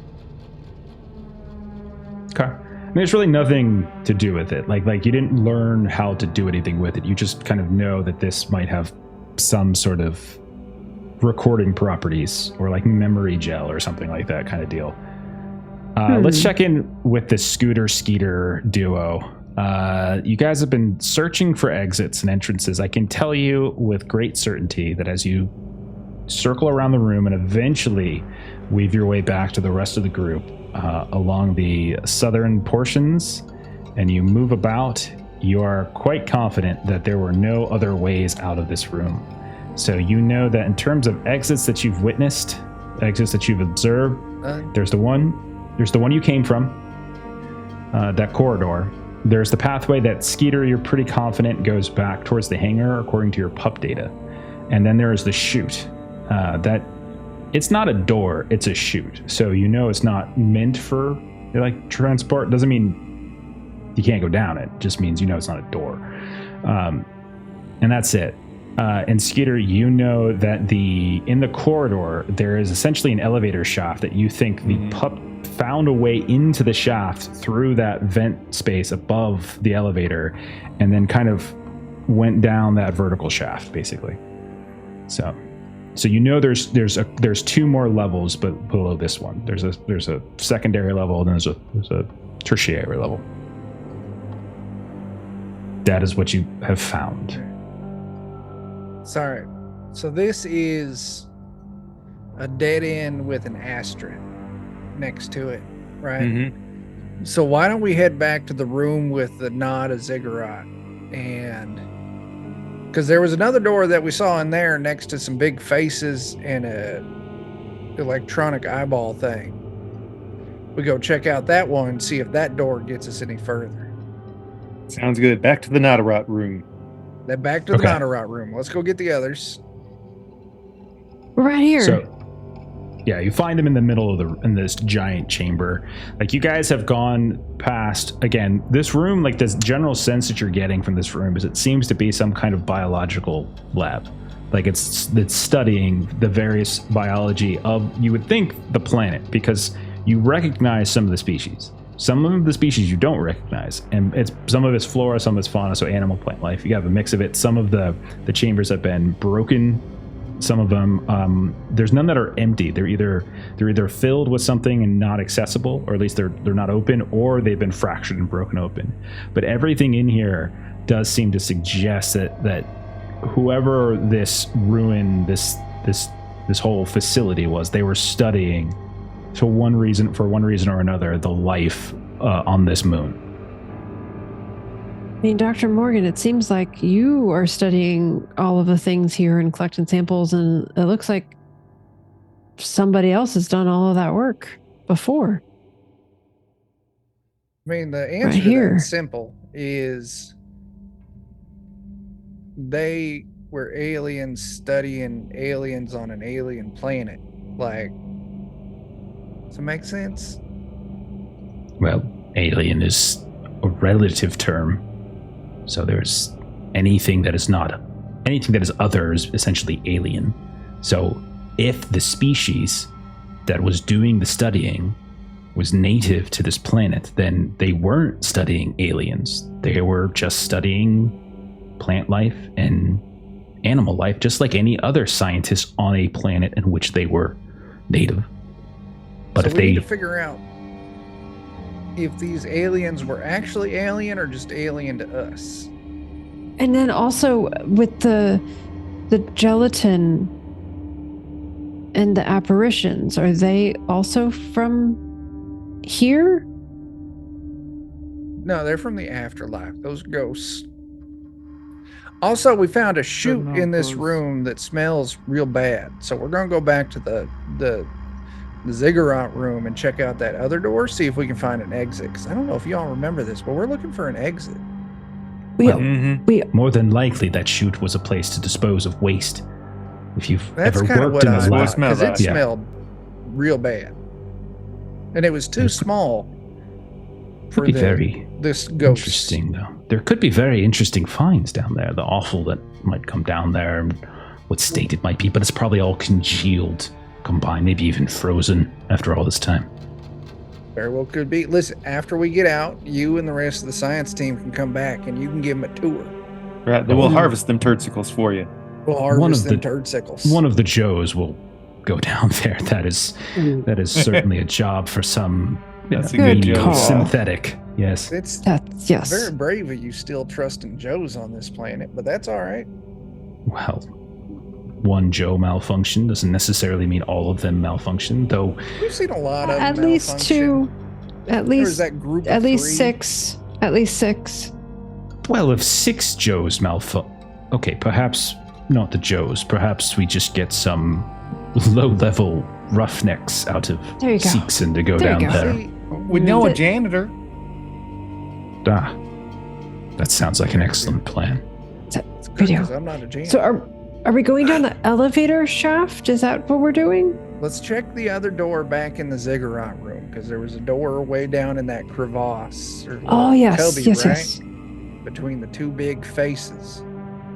Okay. I mean, there's really nothing to do with it. Like you didn't learn how to do anything with it. You just kind of know that this might have some sort of recording properties or like memory gel or something like that kind of deal. Let's check in with the Skeeter duo. You guys have been searching for exits and entrances. I can tell you with great certainty that as you circle around the room and eventually weave your way back to the rest of the group along the southern portions, and you move about, you are quite confident that there were no other ways out of this room. So you know that in terms of exits that you've witnessed, exits that you've observed, there's the one you came from, that corridor. There's the pathway that Skeeter, you're pretty confident, goes back towards the hangar according to your pup data. And then there is the chute. That it's not a door, it's a chute. So you know it's not meant for like transport. Doesn't mean you can't go down it. Just means you know it's not a door. And that's it. And Skeeter, you know that in the corridor there is essentially an elevator shaft that you think the pup found a way into the shaft through that vent space above the elevator, and then kind of went down that vertical shaft, basically. So you know there's two more levels, but below this one, there's a secondary level, and then there's a tertiary level. That is what you have found. Sorry. So this is a dead end with an asterisk next to it, right? Mm-hmm. So why don't we head back to the room with the nod of ziggurat? And because there was another door that we saw in there next to some big faces and a electronic eyeball thing. We go check out that one, see if that door gets us any further. Sounds good. Back to the Notarot room. Then back to the Notarot room. Let's go get the others. We're right here. So, yeah, you find them in the middle of in this giant chamber. Like, you guys have gone past, again, this room, like this general sense that you're getting from this room is it seems to be some kind of biological lab. Like it's studying the various biology of, you would think, the planet, because you recognize some of the species. Some of the species you don't recognize, and it's some of it's flora, some of it's fauna, so animal, plant life. You have a mix of it. Some of the chambers have been broken Some of them, there's none that are empty. They're either filled with something and not accessible, or at least they're not open, or they've been fractured and broken open. But everything in here does seem to suggest that whoever this ruin, this whole facility was, they were studying for one reason or another the life on this moon. I mean, Dr. Morgan, it seems like you are studying all of the things here and collecting samples, and it looks like somebody else has done all of that work before. I mean, the answer Right to here. that's simple is they were aliens studying aliens on an alien planet. Like, does it make sense? Well, alien is a relative term. So there's anything that is other is essentially alien. So if the species that was doing the studying was native to this planet, then they weren't studying aliens. They were just studying plant life and animal life, just like any other scientist on a planet in which they were native. But so if we they need to figure out if these aliens were actually alien or just alien to us. And then also with the gelatin and the apparitions, are they also from here? No, they're from the afterlife. Those ghosts. Also, we found a chute in this room that smells real bad. So we're going to go back to the ziggurat room and check out that other door, see if we can find an exit. Because I don't know if y'all remember this, but we're looking for an exit. We more than likely that chute was a place to dispose of waste. If you've That's ever kind of worked what in I a thought, lab, because it Yeah. smelled real bad, and it was too small for could be very this ghost. interesting, though. There could be very interesting finds down there. The offal that might come down there, and what state it might be, but it's probably all congealed, combined, maybe even frozen after all this time. Very well could be. Listen, after we get out, you and the rest of the science team can come back and you can give them a tour. Right, then we'll harvest them turdsicles for you. We'll harvest them turdsickles. One of the Joes will go down there. That is certainly a job for some That's a good Good job. call. synthetic. Yes. That's yes. very brave of you still trusting Joes on this planet, but that's all right. Well, one Joe malfunction doesn't necessarily mean all of them malfunction, though. We've seen a lot of At least malfunction. two. At There's least that group of at least three. six. At least six. Well, if 6 Joes okay, perhaps not the Joes. Perhaps we just get some low-level roughnecks out of There you go. Seekson to go There you down go. there. See, We know a The- janitor. Ah, that sounds like an excellent plan. it's good Video. 'cause I'm not a janitor. So are we going down the elevator shaft? Is that what we're doing? Let's check the other door back in the ziggurat room, because there was a door way down in that crevasse. Or Oh yes, cubby, yes, right? yes. Between the two big faces.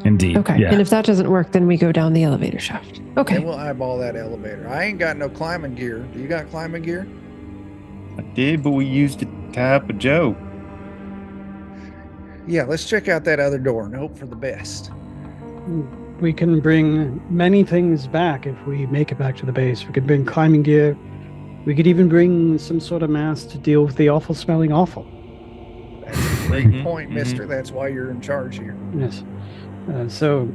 Indeed. Okay. Yeah. And if that doesn't work, then we go down the elevator shaft. Okay. Then we'll eyeball that elevator. I ain't got no climbing gear. Do you got climbing gear? I did, but we used to tie up a Joe. Yeah, let's check out that other door and hope for the best. We can bring many things back if we make it back to the base. We could bring climbing gear. We could even bring some sort of mask to deal with the awful smelling awful. That's a great Mhm, point, mhm. mister. That's why you're in charge here. Yes. So,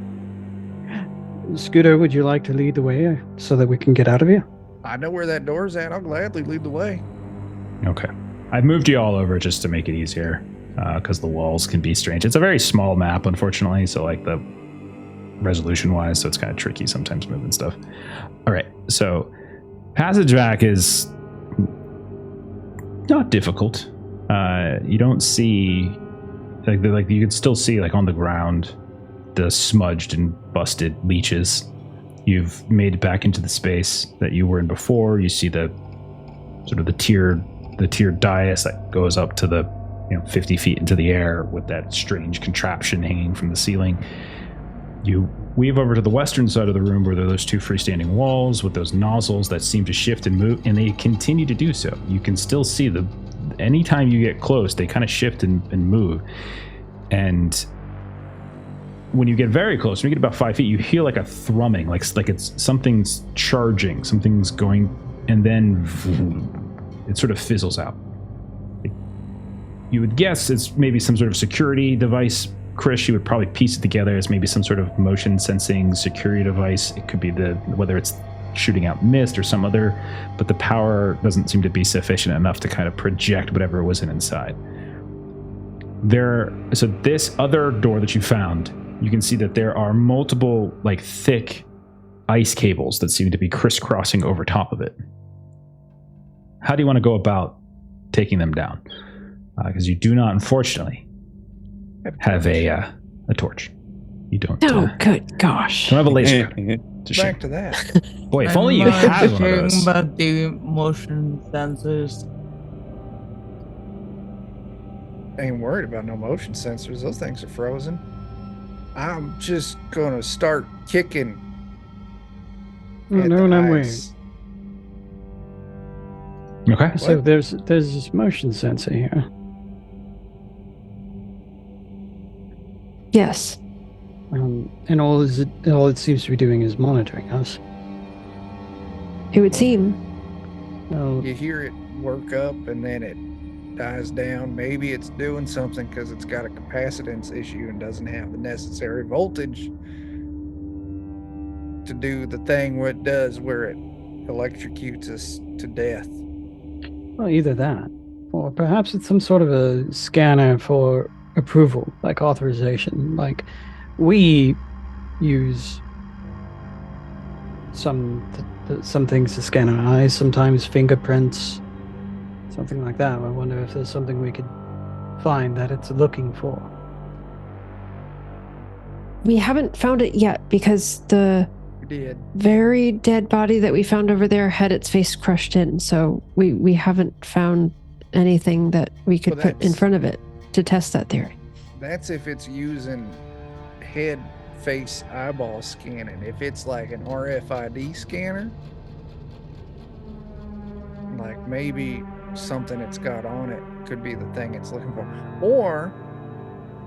Scooter, would you like to lead the way so that we can get out of here? I know where that door's at. I'll gladly lead the way. Okay. I've moved you all over just to make it easier, because the walls can be strange. It's a very small map, unfortunately, so like the resolution-wise, so it's kind of tricky sometimes moving stuff. All right, so passage back is not difficult. You don't see like you can still see like on the ground the smudged and busted leeches. You've made it back into the space that you were in before. You see the sort of the tiered dais that goes up to the 50 feet into the air with that strange contraption hanging from the ceiling. You weave over to the western side of the room where there are those two freestanding walls with those nozzles that seem to shift and move, and they continue to do so. You can still see anytime you get close, they kind of shift and move. And when you get very close, when you get about 5 feet, you hear like a thrumming, like it's something's charging, something's going, and then it sort of fizzles out. You would guess it's maybe some sort of security device. Chris, you would probably piece it together as maybe some sort of motion sensing security device. It could be whether it's shooting out mist or some other, but the power doesn't seem to be sufficient enough to kind of project whatever was inside. So this other door that you found, you can see that there are multiple like thick ice cables that seem to be crisscrossing over top of it. How do you want to go about taking them down? Because you do not, unfortunately, have a torch. You don't. Oh, good gosh. Don't have a laser. Back to that. Boy, if only you had one of those. About the motion sensors. I ain't worried about no motion sensors. Those things are frozen. I'm just gonna start kicking. No, I'm waiting. Okay. So there's this motion sensor here. Yes. And all it seems to be doing is monitoring us. It would seem. Well, You hear it work up and then it dies down. Maybe it's doing something because it's got a capacitance issue and doesn't have the necessary voltage to do the thing what it does, where it electrocutes us to death. well, either that, or perhaps it's some sort of a scanner for approval, like authorization. Like we use some things to scan our eyes, sometimes fingerprints, something like that. I wonder if there's something we could find that it's looking for. We haven't found it yet because the We did. very dead body that we found over there had its face crushed in. So we haven't found anything that we could Well, put in that's- front of it to test that theory. That's if it's using head, face, eyeball scanning. If it's like an RFID scanner, like maybe something it's got on it could be the thing it's looking for. Or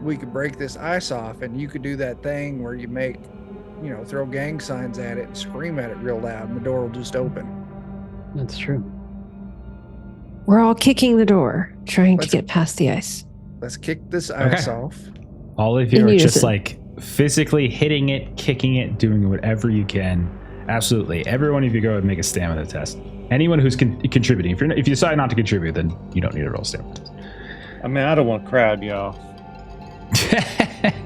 we could break this ice off and you could do that thing where you make, throw gang signs at it and scream at it real loud and the door will just open. That's true. We're all kicking the door, trying to Let's- get past the ice. Let's kick this ice off. All of you In are just unison. like physically hitting it, kicking it, doing whatever you can. Absolutely. Every one of you go and make a stamina test. Anyone who's contributing. If you decide not to contribute, then you don't need to roll stamina test. I mean, I don't want to crowd y'all.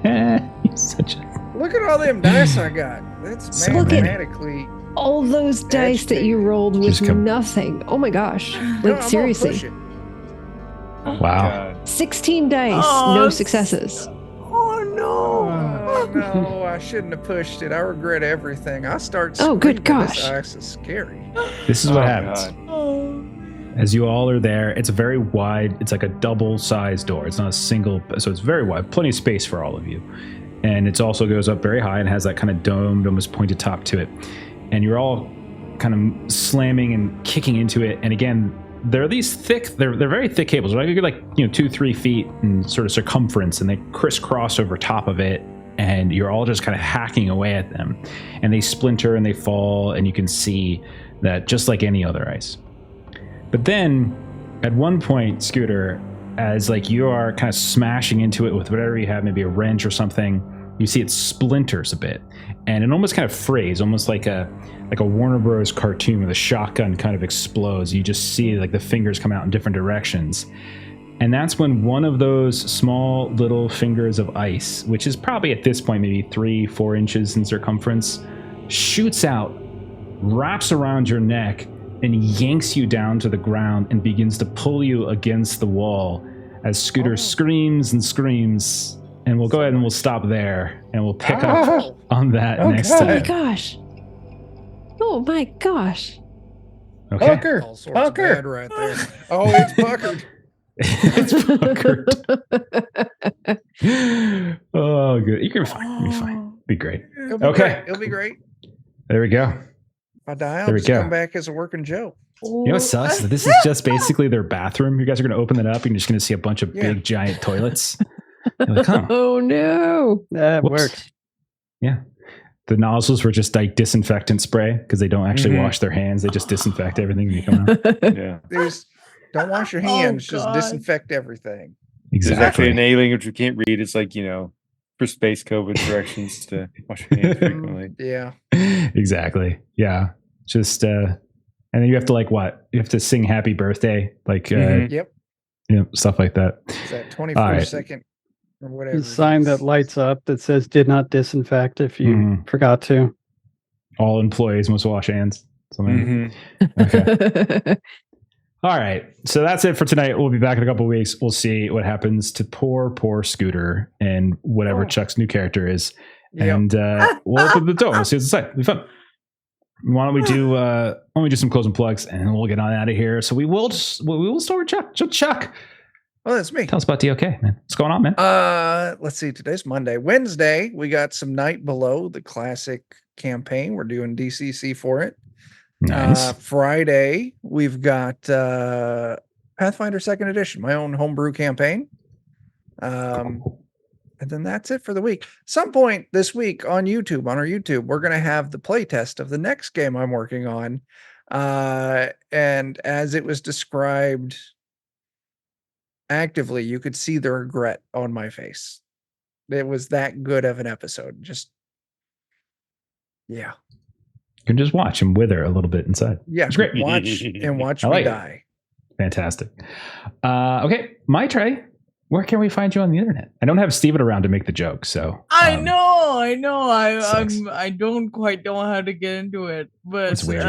You're such a... Look at all them dice I got. That's So many. mathematically. All those dice that you rolled with Just come- nothing. Oh my gosh. No, I'm Like gonna seriously. push it. Oh, Wow. God. 16 dice, Oh, no s- successes. Oh no! Oh, no, I shouldn't have pushed it. I regret everything. I start Oh, good screaming, This gosh. ice is scary. This is what Oh, happens. God. Oh. As you all are there, it's a very wide, it's like a double-sized door. It's not a single, so it's very wide, plenty of space for all of you. And it also goes up very high and has that kind of domed, almost pointed top to it. And you're all kind of slamming and kicking into it. And again, they're these thick, they're very thick cables. They're like 2-3 feet in sort of circumference, and they crisscross over top of it. And you're all just kind of hacking away at them. And they splinter and they fall, and you can see that just like any other ice. But then, at one point, Scooter, as like you are kind of smashing into it with whatever you have, maybe a wrench or something, you see it splinters a bit, and it almost kind of frays, almost like a Warner Bros. Cartoon where the shotgun kind of explodes. You just see like the fingers come out in different directions, and that's when one of those small little fingers of ice, which is probably at this point maybe 3-4 inches in circumference, shoots out, wraps around your neck, and yanks you down to the ground and begins to pull you against the wall as Scooter screams and screams. And we'll go ahead and we'll stop there and we'll pick up on that next Oh my time. gosh. Oh my gosh. Okay. Pucker! All sorts of Pucker! bad right there. Oh, it's puckered. It's puckered. Oh, good. You're fine. You're fine. Be great. It'll be Okay. great. It'll be great. There we go. If I die, I'll There we just go. come back as a working Joe. You know what sucks? This is just basically their bathroom. You guys are going to open it up and you're just going to see a bunch of Yeah. big, giant toilets. You're like, huh. Oh no. That Whoops. works. Yeah. The nozzles were just like disinfectant spray because they don't actually Mhm. wash their hands. They just disinfect everything when you come out. Yeah. Don't wash your Oh, hands, just God. disinfect everything. There's actually Exactly. an alien which we can't read. It's like, for space COVID directions to wash your hands frequently. Yeah. Exactly. Yeah. Just and then you have to like what? You have to sing happy birthday, like Mhm. Yep. Stuff like that. It's that All 24 right. second or whatever. A sign that lights up that says "Did not disinfect" if you Mhm. forgot to. All employees must wash hands. Something. Mhm. Okay. All right. So that's it for tonight. We'll be back in a couple of weeks. We'll see what happens to poor Scooter and whatever Chuck's new character is. Yep. And we'll open the door. We'll see what's inside. It'll be fun. Why don't we do some closing plugs and we'll get on out of here. So we will start with Chuck. Chuck. Well, that's me. Tell us about DOK, man. What's going on, man? Let's see. Today's Monday. Wednesday, we got some Night Below, the classic campaign. We're doing DCC for it. Nice. Friday, we've got Pathfinder 2nd Edition, my own homebrew campaign. And then that's it for the week. Some point this week on our YouTube, we're going to have the playtest of the next game I'm working on. And as it was described actively, you could see the regret on my face. It was that good of an episode. Just, yeah. You can just watch him wither a little bit inside. Yeah. It's great. Watch I like me it. die. Fantastic. Okay. My Trey, where can we find you on the internet? I don't have Steven around to make the joke, so. I know. sucks. I don't quite know how to get into it, but It's weird.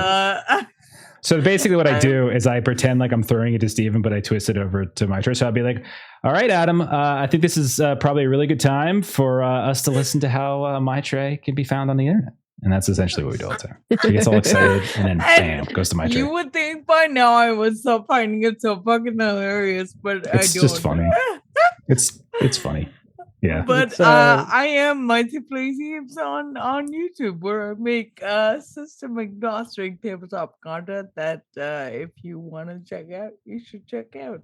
So basically what I do is I pretend like I'm throwing it to Steven, but I twist it over to my Trey. So I'll be like, all right, Adam, I think this is probably a really good time for us to listen to how my Trey can be found on the internet. And that's essentially what we do all the time. So he gets all excited and then bam, goes to my Trey. You would think by now I would stop finding it so fucking hilarious, but I don't. It's just funny. It's funny. Yeah. But I am Mighty Playsieves on YouTube, where I make system agnostic tabletop content that if you want to check out, you should check out.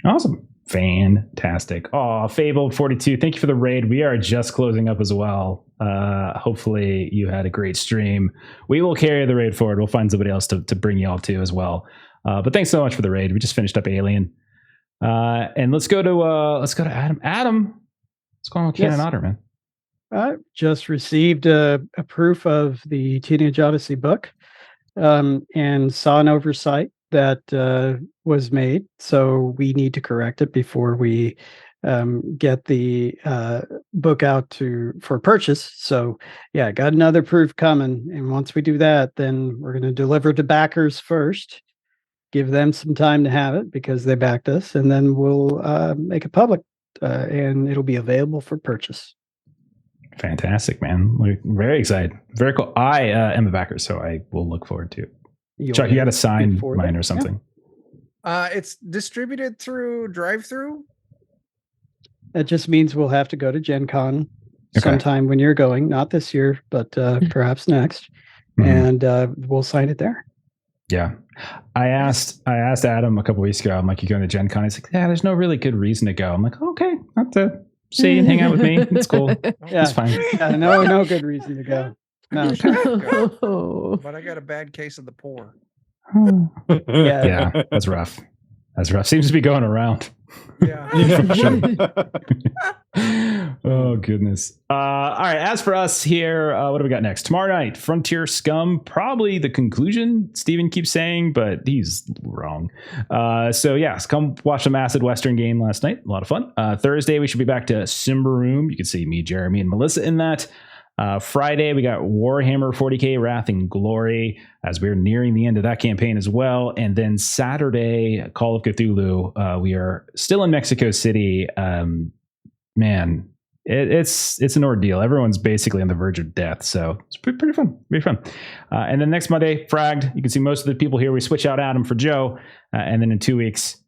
Awesome. Fantastic. Oh, Fable 42. Thank you for the raid. We are just closing up as well. Hopefully you had a great stream. We will carry the raid forward. We'll find somebody else to bring y'all to as well. But thanks so much for the raid. We just finished up Alien. And let's go to Adam. Adam, what's going on with Canon Otter, man? I just received a proof of the Teenage Odyssey book and saw an oversight that was made. So we need to correct it before we get the book out for purchase. So yeah, got another proof coming. And once we do that, then we're going to deliver to backers first, give them some time to have it because they backed us, and then we'll make it public and it'll be available for purchase. Fantastic, man. We're very excited. Very cool. I am a backer, so I will look forward to it. Chuck, you got to sign mine or something. Yeah. It's distributed through drive-through. That just means we'll have to go to Gen Con sometime when you're going, not this year, but perhaps next. And we'll sign it there. Yeah. I asked Adam a couple weeks ago, I'm like, you going to Gen Con? He's like, yeah, there's no really good reason to go. I'm like, okay, not to see and hang out with me. It's cool. Yeah. It's fine. Yeah, no good reason to go. No. But I got a bad case of the poor. Yeah, that's rough. That's rough. Seems to be going around. Yeah. Oh, goodness. All right. As for us here, what do we got next? Tomorrow night, Frontier Scum. Probably the conclusion, Steven keeps saying, but he's wrong. So, yes, come watch some Acid Western game last night. A lot of fun. Thursday, we should be back to Simber Room. You can see me, Jeremy, and Melissa in that. Friday, we got Warhammer 40k Wrath and Glory as we're nearing the end of that campaign as well. And then Saturday, Call of Cthulhu. We are still in Mexico City. Man, it's an ordeal. Everyone's basically on the verge of death. So it's pretty fun. Pretty fun. And then next Monday, Fragged. You can see most of the people here. We switch out Adam for Joe. And then in 2 weeks,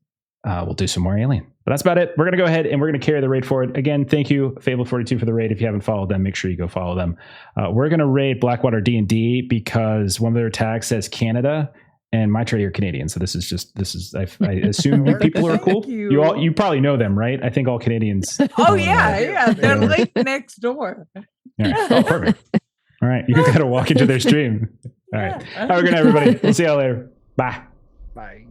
we'll do some more Alien. But that's about it. We're going to go ahead and we're going to carry the raid forward. Again, thank you, Fable42, for the raid. If you haven't followed them, make sure you go follow them. We're going to raid Blackwater D&D because one of their tags says Canada, And my trade are Canadian, so this is. I assume you people are cool. You probably know them, right? I think all Canadians. Oh yeah, they're like next door. All right. Oh, perfect. All right, you can kind of walk into their stream. All right, have a good night, everybody. We'll see y'all later. Bye. Bye.